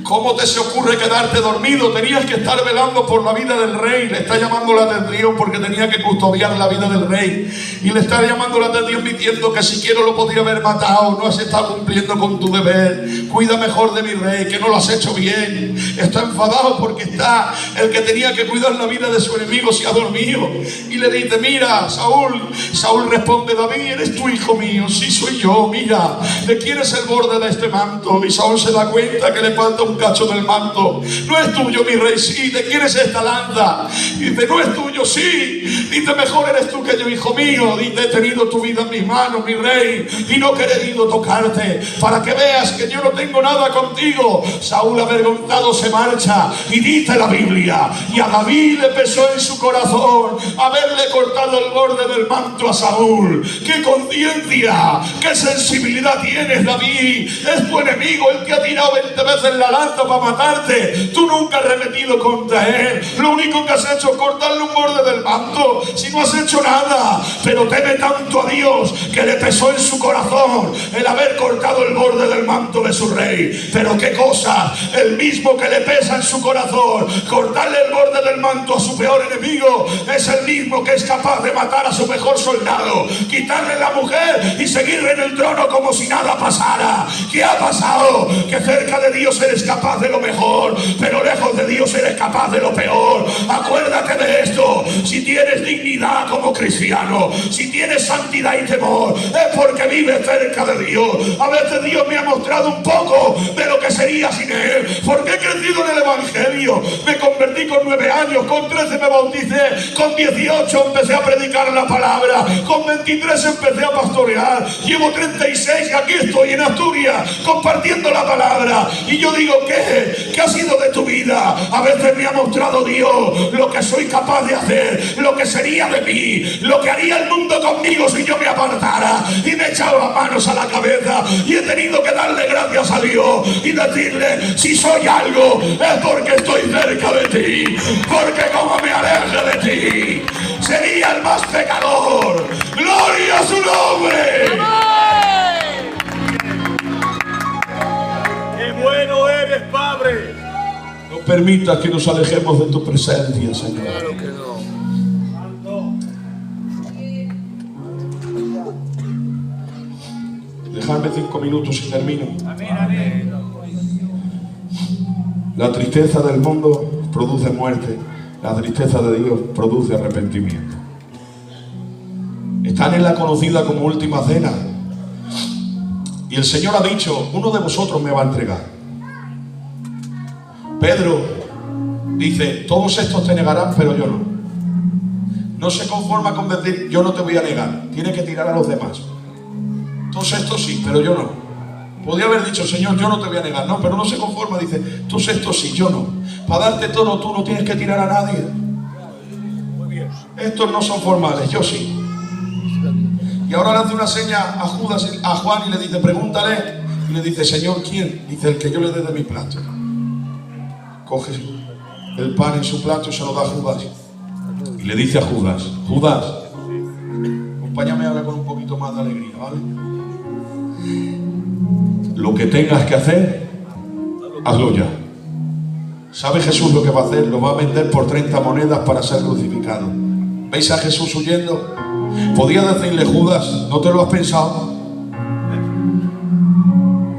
¿cómo te se ocurre quedarte dormido? Tenías que estar velando por la vida del rey. Le está llamando la atención porque tenía que custodiar la vida del rey. Y le está llamando la atención diciendo que si quiero lo podría haber matado. No has estado cumpliendo con tu deber. Cuida mejor de mi rey, que no lo has hecho bien. Está enfadado porque está el que tenía que cuidar la vida de su enemigo se ha dormido. Y le dice: mira, Saúl. Saúl responde: David, ¿eres tu hijo mío? Sí, soy yo. Mira, ¿de quién es el borde de este manto? Y Saúl se da cuenta que le falta un cacho del manto. No es tuyo, mi rey. Sí. ¿De quién es esta lanza? Y dice: no es tuyo. Sí. Dice: mejor eres tú que yo, hijo mío. Dice: he tenido tu vida en mis manos, mi rey, y no he querido tocarte, para que veas que yo no tengo nada contigo. Saúl, avergonzado, se marcha. Y dice la Biblia: y a David le pesó en su corazón haberle cortado el borde del manto a Saúl. ¡Qué conciencia! ¡Qué sensibilidad tienes, David! Es tu enemigo, el que ha tirado 20 veces la lanza para matarte. Tú nunca has remetido contra él. Lo único que has hecho es cortarle un borde del manto. Si no has hecho nada. Pero teme tanto a Dios que le pesó en su corazón el haber cortado el borde del manto de su rey. Pero qué cosa, el mismo que le pesa en su corazón cortarle el borde del manto a su peor enemigo, es el mismo que es capaz de matar a su mejor soldado, quitarle la mujer y seguir en el trono como si nada pasara. ¿Qué ha pasado? Que cerca de Dios eres capaz de lo mejor, pero lejos de Dios eres capaz de lo peor. Acuérdate de esto. Si tienes dignidad como cristiano, si tienes santidad y temor, es porque vives cerca de Dios. A veces Dios me ha mostrado un poco de lo que sería sin él, porque he crecido en el evangelio. Me convertí con 9 años, con 13 me bauticé, con 18 empecé a predicar la palabra, con 23 empecé a pastorear, llevo 36 y aquí estoy en Asturias compartiendo la palabra. Y yo digo: ¿qué ha sido de tu vida? A veces me ha mostrado Dios lo que soy capaz de hacer, lo que sería de mí, lo que haría el mundo conmigo si yo me apartara. Y me he echado las manos a la cabeza y he tenido que darle gracias a Dios y decirle: si soy algo es porque estoy cerca de ti, porque como me aleje de ti sería el más pecador. ¡Gloria a su nombre! ¡Qué bueno eres, Padre! No permitas que nos alejemos de tu presencia, Señor. Claro que no. Dejadme 5 minutos y termino. Amén, amén. La tristeza del mundo produce muerte, la tristeza de Dios produce arrepentimiento. Están en la conocida como última cena. Y el Señor ha dicho, uno de vosotros me va a entregar. Pedro dice, todos estos te negarán, pero yo no. No se conforma con decir, yo no te voy a negar. Tiene que tirar a los demás. Todos estos sí, pero yo no. Podría haber dicho, Señor, yo no te voy a negar. No, pero no se conforma, dice, todos estos sí, yo no. Para darte todo, tú no tienes que tirar a nadie. Estos no son formales, yo sí. Y ahora le hace una seña a Judas, a Juan, y le dice, pregúntale. Y le dice, Señor, ¿quién? Dice, el que yo le dé de mi plato. Coge el pan en su plato y se lo da a Judas. Y le dice a Judas, Judas, acompáñame ahora con un poquito más de alegría, ¿vale? Lo que tengas que hacer, hazlo ya. ¿Sabe Jesús lo que va a hacer? Lo va a vender por 30 monedas para ser crucificado. ¿Veis a Jesús huyendo? Podía decirle, Judas, ¿no te lo has pensado?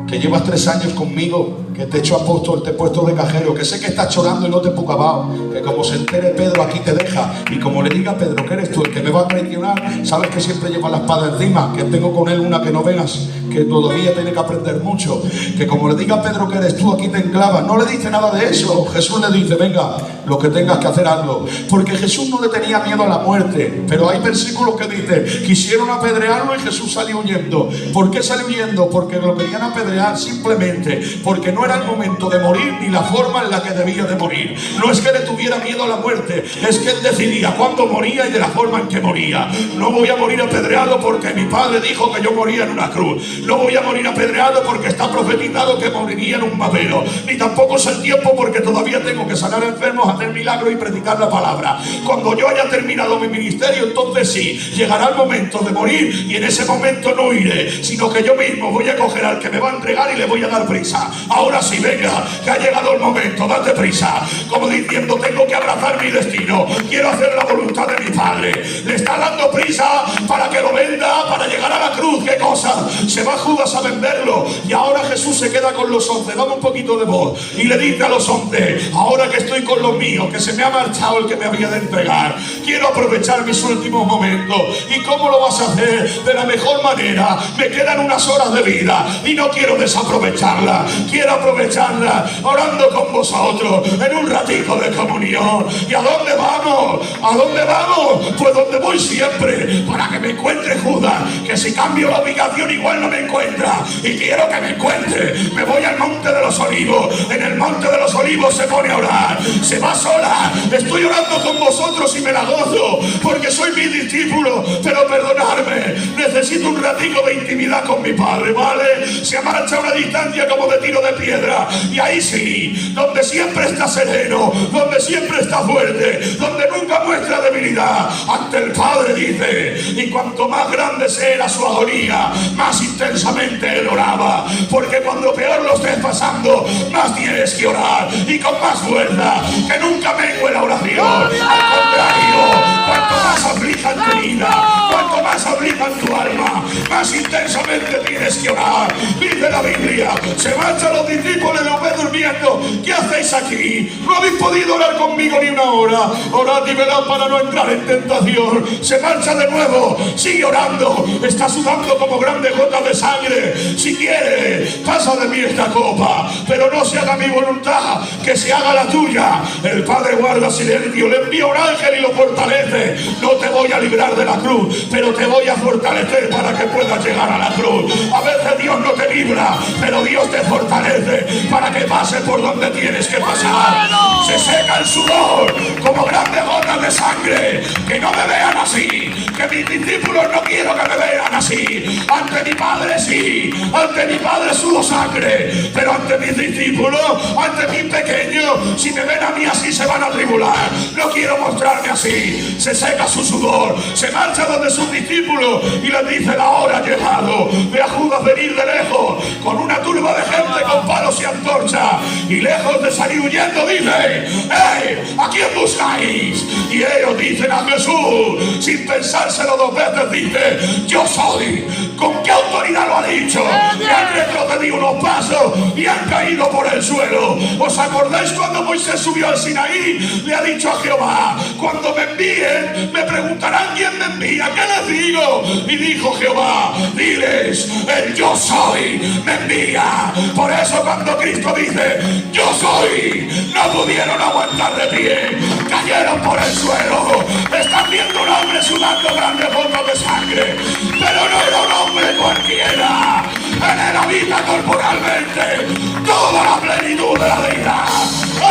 Que llevas 3 años conmigo, que te he hecho apóstol, te he puesto de cajero, que sé que estás llorando y no te he pucabado, que como se entere Pedro aquí te deja, y como le diga a Pedro que eres tú el que me va a traicionar, sabes que siempre lleva la espada encima, que tengo con él una que no veas, que todavía tiene que aprender mucho, que como le diga a Pedro que eres tú, aquí te enclava. No le dice nada de eso. Jesús le dice, venga, lo que tengas que hacer, hazlo. Porque Jesús no le tenía miedo a la muerte, pero hay versículos que dicen, quisieron apedrearlo y Jesús salió huyendo. ¿Por qué salió huyendo? Porque lo querían apedrear simplemente porque no era el momento de morir ni la forma en la que debía de morir. No es que le tuviera miedo a la muerte, es que él decidía cuándo moría y de la forma en que moría. No voy a morir apedreado porque mi padre dijo que yo moría en una cruz. No voy a morir apedreado porque está profetizado que moriría en un madero. Ni tampoco es el tiempo porque todavía tengo que sanar enfermos, hacer milagros y predicar la palabra. Cuando yo haya terminado mi ministerio, entonces sí, llegará el momento de morir, y en ese momento no iré, sino que yo mismo voy a coger al que me va a entregar y le voy a dar prisa. Ahora sí, venga, que ha llegado el momento, date prisa. Como diciendo, tengo que abrazar mi destino, quiero hacer la voluntad de mi Padre. Le está dando prisa para que lo venda, para llegar a la cruz. ¿Qué cosa? Se va Judas a venderlo, y ahora Jesús se queda con los 11. Dame un poquito de voz. Y le dice a los 11, ahora que estoy con los míos, que se me ha marchado el que me había de entregar, quiero aprovechar mis últimos momentos. ¿Y cómo lo vas a hacer? De la mejor manera. Me quedan unas horas de vida y no quiero desaprovecharla. Quiero aprovecharla orando con vosotros en un ratito de comunión. ¿Y a dónde vamos? ¿A dónde vamos? Pues donde voy siempre, para que me encuentre Judas, que si cambio la ubicación igual no me encuentra, y quiero que me encuentre. Me voy al Monte de los Olivos. En el Monte de los Olivos se pone a orar, se va sola. Estoy orando con vosotros y me la gozo porque soy mi discípulo, pero perdonadme, necesito un ratico de intimidad con mi Padre, ¿vale? Se marcha a una distancia como de tiro de piedra, y ahí sí, donde siempre está sereno, donde siempre está fuerte, donde nunca muestra debilidad ante el Padre, dice. Y cuanto más grande sea su agonía, más intensamente él oraba, porque cuando peor lo estés pasando, más tienes que orar, y con más fuerza, que nunca mengue la oración. Al contrario, cuanto más aflijan tu vida, cuanto más aflijan tu alma, más intensamente tienes que orar. Dice la Biblia, se marchan los discípulos y los ve durmiendo. ¿Qué hacéis aquí? No habéis podido orar conmigo ni una hora. Orad y velad para no entrar en tentación. Se marcha de nuevo, sigue orando, está sudando como grandes gotas de sangre. Si quiere, pasa de mí esta copa, pero no se haga mi voluntad, que se haga la tuya. El Padre guarda silencio, le envía un ángel y lo fortalece. No te voy a librar de la cruz, pero te voy a fortalecer para que puedas llegar a la cruz. A veces Dios no te libra, pero Dios te fortalece para que pases por donde tienes que pasar. Se seca el sudor como grandes gotas de sangre. Que no me vean así, que mis discípulos no quiero que me vean así. Ante mi Padre sí, ante mi Padre sudo sangre, pero ante mis discípulos, ante mis pequeños, si me ven a mí así se van a tribular. No quiero mostrarme así. Se seca su sudor, se marcha donde sus discípulos y les dice, la hora ha llegado. Ve a Judas venir de lejos con una turba de gente con palos y antorchas, y lejos de salir huyendo dice, ¡hey! ¿A quién buscáis? Y ellos dicen a Jesús, sin pensárselo 2 veces, dice, yo soy. ¿Con qué autoridad lo ha dicho? Y han retrocedido unos pasos y han caído por el suelo. ¿Os ¿Os acordáis cuando Moisés subió al Sinaí? Le ha dicho a Jehová: cuando me envíen, me preguntarán quién me envía, ¿qué les digo? Y dijo Jehová: diles, el yo soy me envía. Por eso cuando Cristo dice yo soy, no pudieron aguantar de pie, cayeron por el suelo. Están viendo un hombre sudando grandes gotas de sangre, pero no era un hombre cualquiera. En él habita corporalmente toda la plenitud de la vida.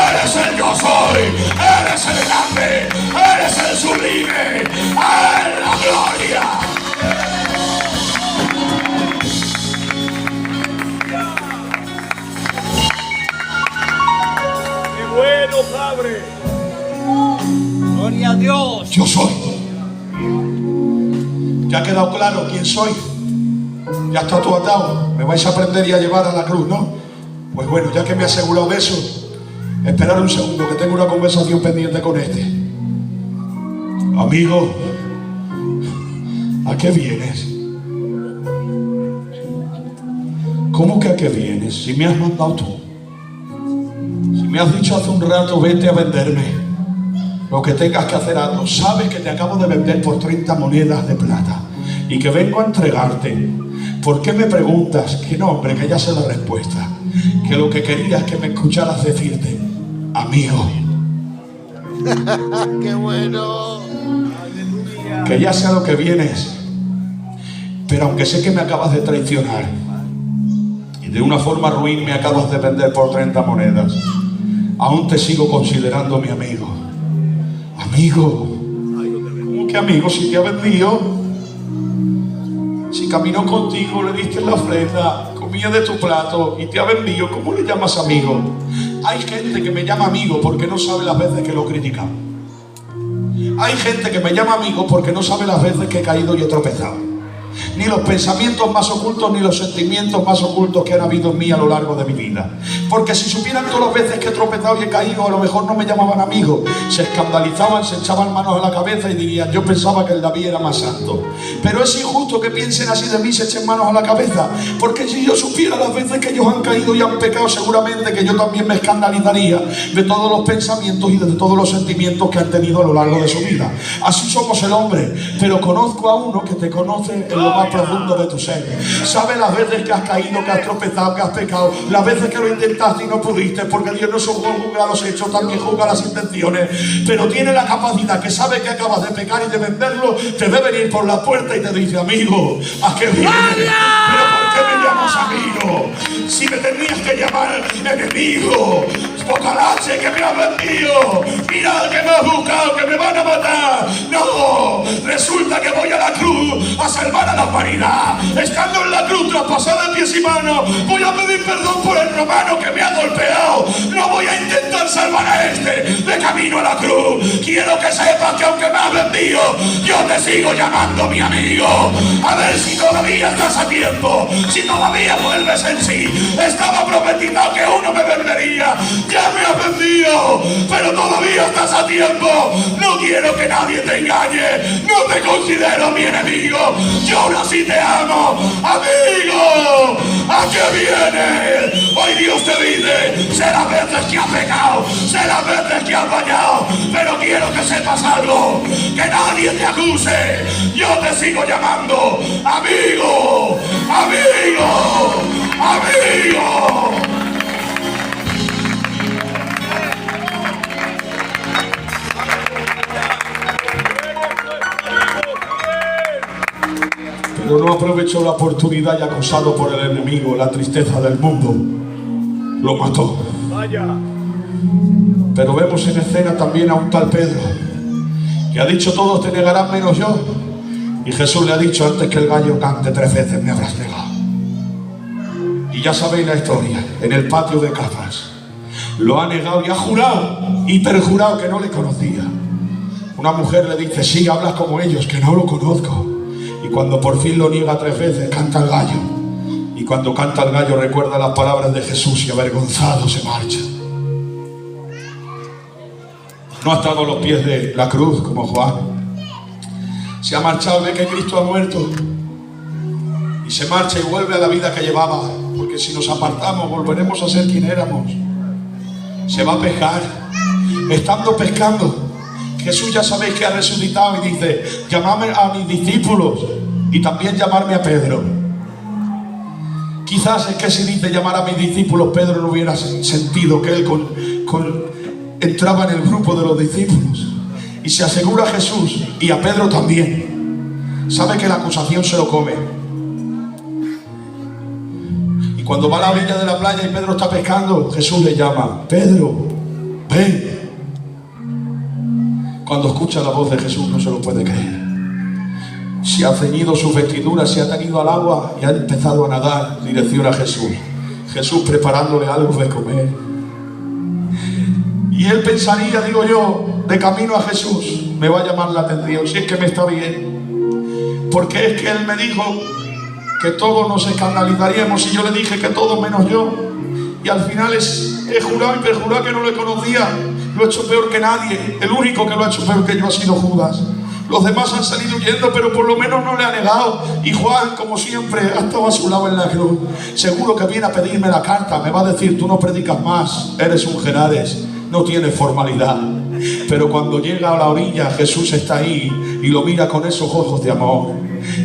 Eres el yo soy, eres el grande, eres el sublime, eres la gloria. ¡Qué bueno, Padre! ¡Gloria a Dios! Yo soy. ¿Ya ha quedado claro quién soy? Ya está todo atado. Me vais a aprender y a llevar a la cruz, ¿no? Pues bueno, ya que me he asegurado de eso, esperad un segundo que tengo una conversación pendiente con este. Amigo, ¿a qué vienes? ¿Cómo que a qué vienes? Si me has mandado tú. Si me has dicho hace un rato, vete a venderme. Lo que tengas que hacer, hazlo. Sabes que te acabo de vender por 30 monedas de plata y que vengo a entregarte. ¿Por qué me preguntas? Que no, hombre, que ya sé la respuesta. Que lo que quería es que me escucharas decirte: amigo. ¡Qué bueno! Que ya sé a lo que vienes, pero aunque sé que me acabas de traicionar y de una forma ruin me acabas de vender por 30 monedas, aún te sigo considerando mi amigo. Amigo. ¿Cómo que amigo? Si te ha vendido, si caminó contigo, le diste la ofrenda, comía de tu plato y te ha vendido, ¿cómo le llamas amigo? Hay gente que me llama amigo porque no sabe las veces que lo he criticado. Hay gente que me llama amigo porque no sabe las veces que he caído y he tropezado. Ni los pensamientos más ocultos ni los sentimientos más ocultos que han habido en mí a lo largo de mi vida. Porque si supieran todas las veces que he tropezado y he caído, a lo mejor no me llamaban amigo. Se escandalizaban, se echaban manos a la cabeza y dirían: yo pensaba que el David era más santo. Pero es injusto que piensen así de mí, se echen manos a la cabeza. Porque si yo supiera las veces que ellos han caído y han pecado, seguramente que yo también me escandalizaría de todos los pensamientos y de todos los sentimientos que han tenido a lo largo de su vida. Así somos el hombre. Pero conozco a uno que te conoce en lo más profundo de tu ser. Sabe las veces que has caído, que has tropezado, que has pecado, las veces que lo intentaste y no pudiste, porque Dios no solo juzga los hechos, también juzga las intenciones. Pero tiene la capacidad que sabe que acabas de pecar y de venderlo, te ve venir por la puerta y te dice: amigo, ¿a qué vienes? ¿Pero por qué me llamas amigo? Si me tenías que llamar enemigo. Bocalache, que me has vendido. Mira que me has buscado, que me van a matar. No, resulta que voy a la cruz a salvar a la humanidad. Estando en la cruz traspasada de pies y manos, voy a pedir perdón por el romano que me ha golpeado. No voy a intentar salvar a este de camino a la cruz. Quiero que sepas que aunque me has vendido, yo te sigo llamando mi amigo. A ver si todavía estás a tiempo, si todavía vuelves en sí. Estaba prometido que uno me vendería. Ya me has vendido, pero todavía estás a tiempo. No quiero que nadie te engañe. No te considero mi enemigo. Yo aún así te amo. Amigo, ¿a qué vienes? Hoy Dios te dice: sé las veces que has pecado, sé las veces que has fallado, pero quiero que sepas algo, que nadie te acuse. Yo te sigo llamando amigo, amigo, amigo. Pero no aprovechó la oportunidad y, acosado por el enemigo, la tristeza del mundo, lo mató. Vaya. Pero vemos en escena también a un tal Pedro, que ha dicho: todos te negarán menos yo. Y Jesús le ha dicho: antes que el gallo cante 3 veces me habrás negado. Y ya sabéis la historia. En el patio de Cafas lo ha negado y ha jurado y perjurado que no le conocía. Una mujer le dice: sí, hablas como ellos, que no lo conozco. Y cuando por fin lo niega 3 veces, canta el gallo. Y cuando canta el gallo, recuerda las palabras de Jesús y avergonzado se marcha. No ha estado a los pies de la cruz como Juan. Se ha marchado, ve que Cristo ha muerto. Y se marcha y vuelve a la vida que llevaba. Porque si nos apartamos, volveremos a ser quien éramos. se va a pescar. Estando pescando, Jesús ya sabéis que ha resucitado y dice: llamadme a mis discípulos y también llamarme a Pedro. Quizás es que si dice llamar a mis discípulos, Pedro no hubiera sentido que él entraba en el grupo de los discípulos. Y se asegura a Jesús y a Pedro también. Sabe que la acusación se lo come. Y cuando va a la orilla de la playa y Pedro está pescando, Jesús le llama: Pedro, ven. Cuando escucha la voz de Jesús no se lo puede creer. Se ha ceñido sus vestiduras, se ha tenido al agua y ha empezado a nadar en dirección a Jesús. Jesús preparándole algo de comer. Y él pensaría, digo yo, de camino a Jesús, me va a llamar la atención, si es que me está bien. Porque es que él me dijo que todos nos escandalizaríamos y yo le dije que todos menos yo. Y al final he jurado y perjurado que no le conocía. Lo he hecho peor que nadie. El único que lo ha hecho peor que yo ha sido Judas. Los demás han salido huyendo, pero por lo menos no le ha negado. Y Juan, como siempre, ha estado a su lado en la cruz. Seguro que viene a pedirme la carta. Me va a decir: tú no predicas más, eres un Genares, no tienes formalidad. Pero cuando llega a la orilla, Jesús está ahí y lo mira con esos ojos de amor,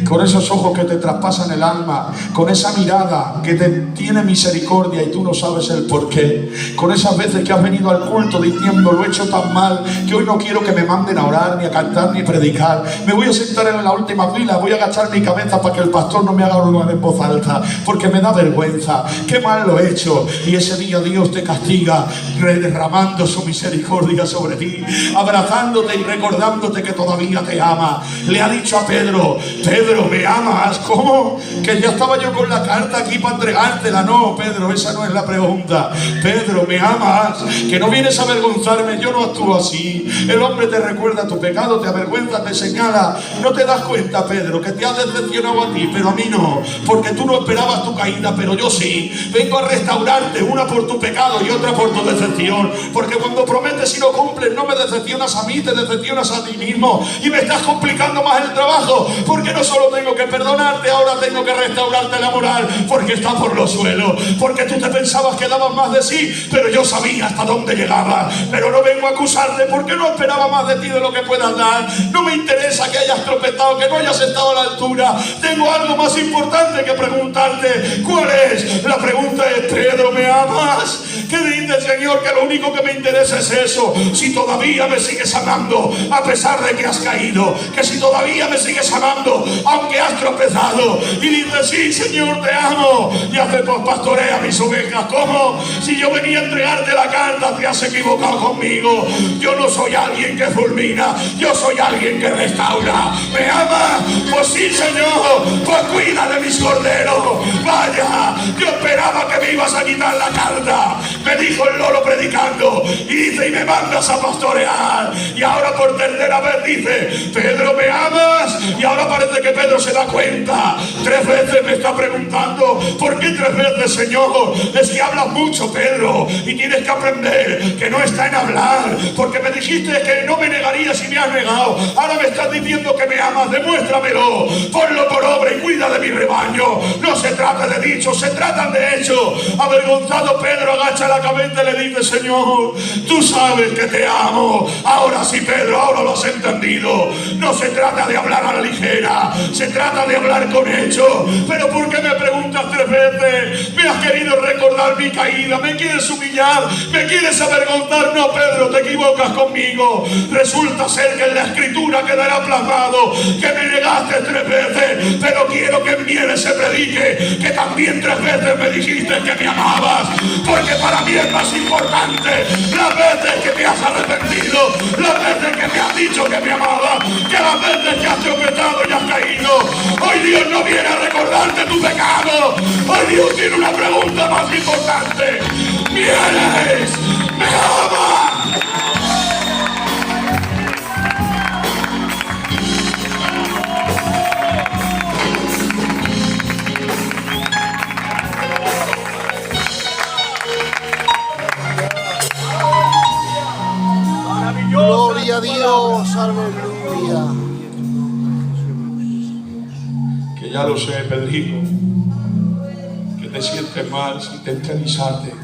con esos ojos que te traspasan el alma, con esa mirada que te tiene misericordia y tú no sabes el por qué, con esas veces que has venido al culto diciendo: lo he hecho tan mal que hoy no quiero que me manden a orar, ni a cantar, ni a predicar, me voy a sentar en la última fila, voy a agachar mi cabeza para que el pastor no me haga orar en voz alta, porque me da vergüenza, qué mal lo he hecho. Y ese día Dios te castiga derramando su misericordia sobre ti, abrazándote y recordándote que todavía te ama. Le ha dicho a Pedro: Pedro, ¿me amas? ¿Cómo? Que ya estaba yo con la carta aquí para entregártela. No, Pedro, esa no es la pregunta. Pedro, ¿me amas? Que no vienes a avergonzarme, yo no actúo así. El hombre te recuerda tu pecado, te avergüenza, te señala. No te das cuenta, Pedro, que te has decepcionado a ti, pero a mí no, porque tú no esperabas tu caída, pero yo sí. Vengo a restaurarte, una por tu pecado y otra por tu decepción, porque cuando prometes y no cumples, no me decepcionas a mí, te decepcionas a ti mismo y me estás complicando más el trabajo, porque no solo tengo que perdonarte, ahora tengo que restaurarte la moral, porque está por los suelos, porque tú te pensabas que dabas más de sí, pero yo sabía hasta dónde llegaba. Pero no vengo a acusarte porque no esperaba más de ti de lo que puedas dar. No me interesa que hayas tropezado, que no hayas estado a la altura. Tengo algo más importante que preguntarte. ¿Cuál es? La pregunta es: Pedro, ¿me amas? ¿Qué dice, Señor? Que lo único que me interesa es eso. Si todavía me sigues amando a pesar de que has caído, que si todavía me sigues amando aunque has tropezado. Y dice: sí, Señor, te amo. Y hace: pues pastorea mis ovejas. ¿Cómo? Si yo venía a entregarte la carta, te has equivocado conmigo. Yo no soy alguien que fulmina, yo soy alguien que restaura. ¿Me amas? Pues sí, Señor. Pues cuida de mis corderos. Vaya, yo esperaba que me ibas a quitar la carta. Me dijo el loro predicando y dice: y me mandas a pastorear. Y ahora por tercera vez dice: Pedro, ¿me amas? Y ahora parece que Pedro se da cuenta. 3 veces me está preguntando: ¿por qué 3 veces, Señor? Es que hablas mucho, Pedro, y tienes que aprender que no está en hablar, porque me dijiste que no me negarías y me has negado. Ahora me estás diciendo que me amas, demuéstramelo, ponlo por obra y cuida de mi rebaño. No se trata de dichos, se trata de hechos. Avergonzado Pedro agacha la cabeza y le dice: Señor, tú sabes que te amo. Ahora sí, Pedro, ahora lo has entendido. No se trata de hablar a la ligera, se trata de hablar con hechos. Pero ¿por qué me preguntas 3 veces? ¿Me has querido recordar mi caída? ¿Me quieres humillar? ¿Me quieres avergonzar? No, Pedro, te equivocas conmigo. Resulta ser que en la escritura quedará plasmado que me negaste 3 veces, pero quiero que en Mieres se predique que también 3 veces me dijiste que me amabas, porque para mí es más importante las veces que me has arrepentido, las veces que me has dicho que me amabas, que las veces que has tropezado y has caído. Hoy Dios no viene a recordarte tu pecado, hoy Dios tiene una pregunta más importante: ¿vienes? ¿Me amas? Gloria a Dios, aleluya. Que ya lo sé, Pedrito, que te sientes mal sin enterizarte.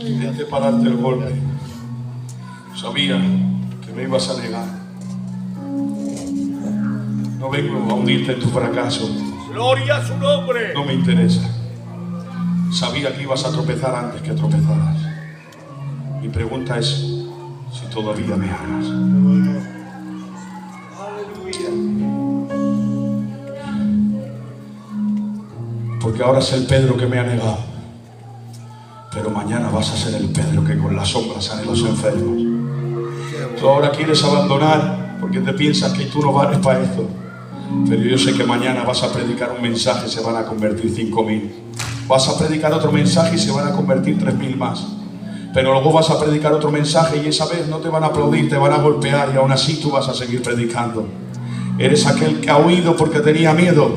Vente para darte el golpe. Sabía que me ibas a negar. No vengo a hundirte en tu fracaso. Gloria a su nombre. No me interesa. Sabía que ibas a tropezar antes que tropezaras. Mi pregunta es si todavía me amas. Porque ahora es el Pedro que me ha negado, pero mañana vas a ser el Pedro que con las sombras sane a los enfermos. Tú ahora quieres abandonar porque te piensas que tú no vales para esto, pero yo sé que mañana vas a predicar un mensaje y se van a convertir 5.000. Vas a predicar otro mensaje y se van a convertir 3.000 más. Pero luego vas a predicar otro mensaje y esa vez no te van a aplaudir, te van a golpear y aún así tú vas a seguir predicando. Eres aquel que ha huido porque tenía miedo,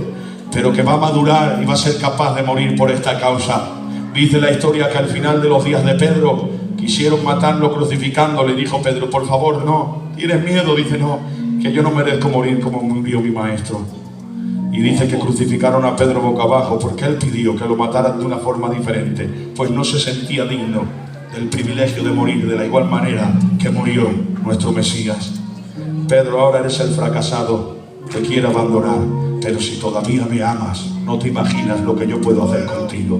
pero que va a madurar y va a ser capaz de morir por esta causa. Dice la historia que al final de los días de Pedro quisieron matarlo crucificándole. Dijo Pedro, por favor, no. ¿Tienes miedo? Dice, no, que yo no merezco morir como murió mi maestro. Y dice que crucificaron a Pedro boca abajo porque él pidió que lo mataran de una forma diferente, pues no se sentía digno del privilegio de morir de la igual manera que murió nuestro Mesías. Pedro, ahora eres el fracasado, te quiere abandonar, pero si todavía me amas, no te imaginas lo que yo puedo hacer contigo.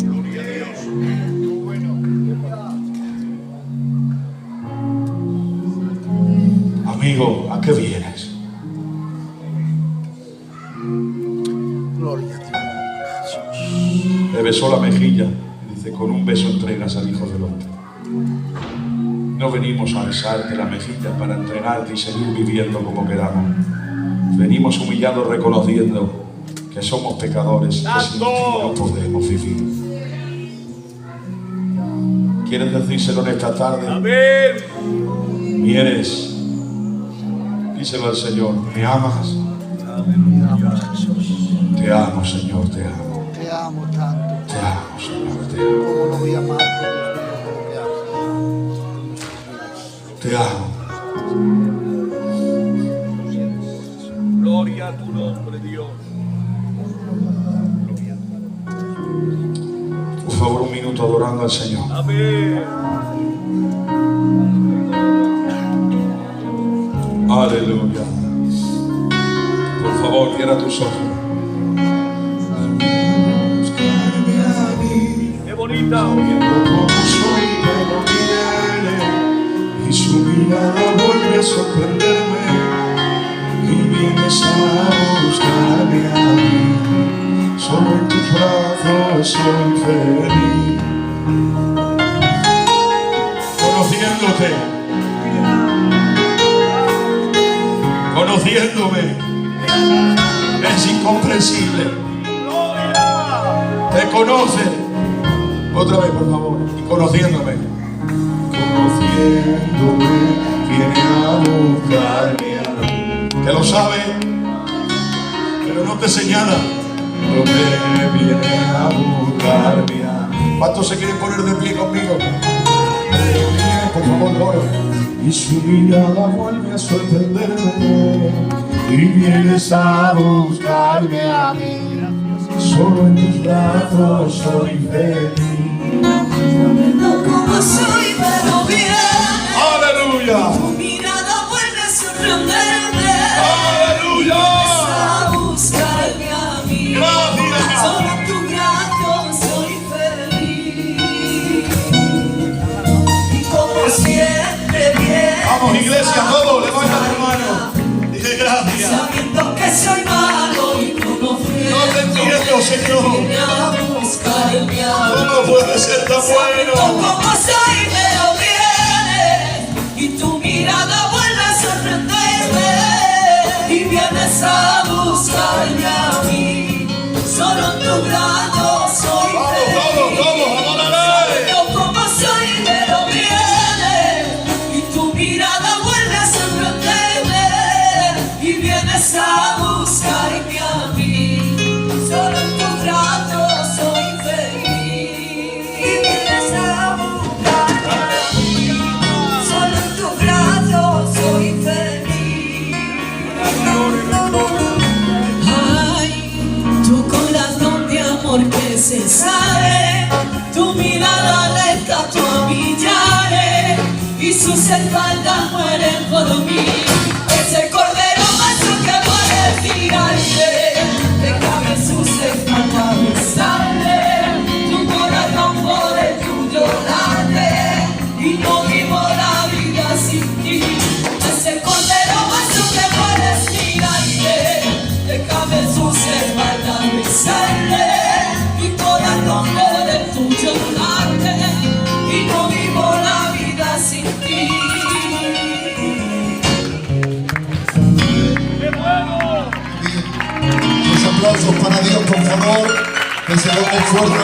Amigo, ¿a qué vienes? Gloria a Dios. Le besó la mejilla y dice, con un beso entregas al Hijo del Hombre. No venimos a besarte la mejilla para entregarte y seguir viviendo como queramos. Venimos humillados reconociendo que somos pecadores, que sin ti no podemos vivir. ¿Quieres decírselo en esta tarde? Amén. ¿Vienes? Díselo al Señor, ¿me amas? Te amo, Jesús. Te amo, Señor, te amo. Te amo tanto. Te amo, Señor, te amo. ¿Cómo no voy a amarte, Dios mío, Te amo. Gloria a tu nombre, Dios. Por favor, un minuto adorando al Señor. Amén. Aleluya. Por favor, cierra tus ojos. Qué bonita. Como soy, pero viene y su mirada vuelve a sorprenderme y vienes a buscarme a mí. Solo en tus brazos soy feliz. Conociéndome, es incomprensible. Te conoce. Otra vez, por favor. Y conociéndome. Conociéndome, viene a buscarme a mí. Que lo sabe, pero no te señala. No me viene a buscarme a mí. ¿Cuántos se quieren poner de pie conmigo? Por favor, coro. Y su mirada vuelve a sorprenderme y vienes a buscarme a mí. Solo en tus brazos soy feliz. No como soy, pero bien. ¡Aleluya! Tu mirada vuelve a sorprenderme. ¡Aleluya! Vienes a buscarme a mí. ¡Gracias! Solo en tu brazo soy feliz. Y como siempre bien. Vamos, iglesia, todos, levanta las manos. Dile gracias. Sabiendo que soy malo y conociendo. No te entiendo, Señor. Viene a buscarme a mí. ¿Cómo puede ser tan Sabiendo bueno? cómo soy, pero vienes y tu mirada vuelve a sorprenderme y vienes a buscarme a mí. Solo en tu brazo soy feliz. Vamos, adórale. Sabiendo cómo soy, pero vienes y tu mirada vuelve a sorprenderme y vienes a buscarme a mí. Solo en tu brazo soy feliz. Y vienes a buscarme. sus espaldas mueren por mí. Ese cordero manso que muere gigante, déjame sus espaldas besarle, tu corazón por el tuyo late, y no vivo la vida sin ti. Ese cordero manso que muere gigante, déjame sus espaldas besarle, mi corazón por el tuyo late, y no vivo la vida sin ti. Los aplausos para Dios, por favor, que se lo den fuerte.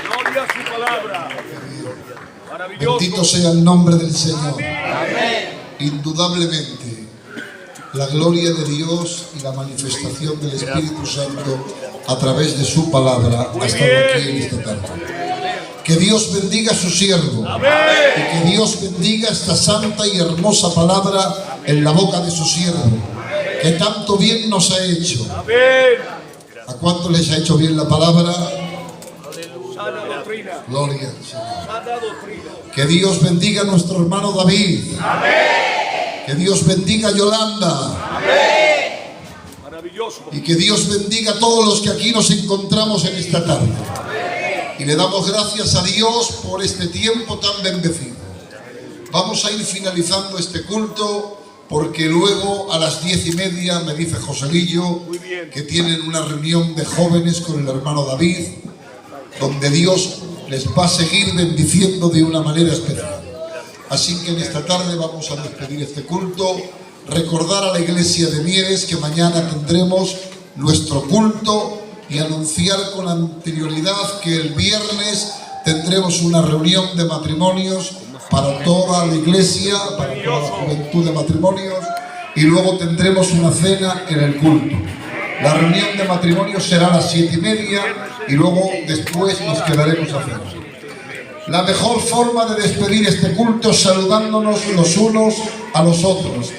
Gloria a su palabra. Maravilloso. Bendito sea el nombre del Señor. Indudablemente, la gloria de Dios y la manifestación del Espíritu Santo a través de su palabra ha estado aquí en esta tarde. Que Dios bendiga a su siervo. Y que Dios bendiga esta santa y hermosa palabra en la boca de su siervo, que tanto bien nos ha hecho. ¿A cuánto les ha hecho bien la palabra? Sana doctrina. Gloria al Señor. Sana doctrina. Que Dios bendiga a nuestro hermano David. Que Dios bendiga a Yolanda. Maravilloso. Y que Dios bendiga a todos los que aquí nos encontramos en esta tarde. Y le damos gracias a Dios por este tiempo tan bendecido. Vamos a ir finalizando este culto porque luego a las 10:30 me dice Joselillo que tienen una reunión de jóvenes con el hermano David, donde Dios les va a seguir bendiciendo de una manera especial. Así que en esta tarde vamos a despedir este culto, recordar a la iglesia de Mieres que mañana tendremos nuestro culto y anunciar con anterioridad que el viernes tendremos una reunión de matrimonios para toda la iglesia, para toda la juventud de matrimonios, y luego tendremos una cena en el culto. La reunión de matrimonios será a las 7:30 y luego después nos quedaremos a cenar. La mejor forma de despedir este culto es saludándonos los unos a los otros.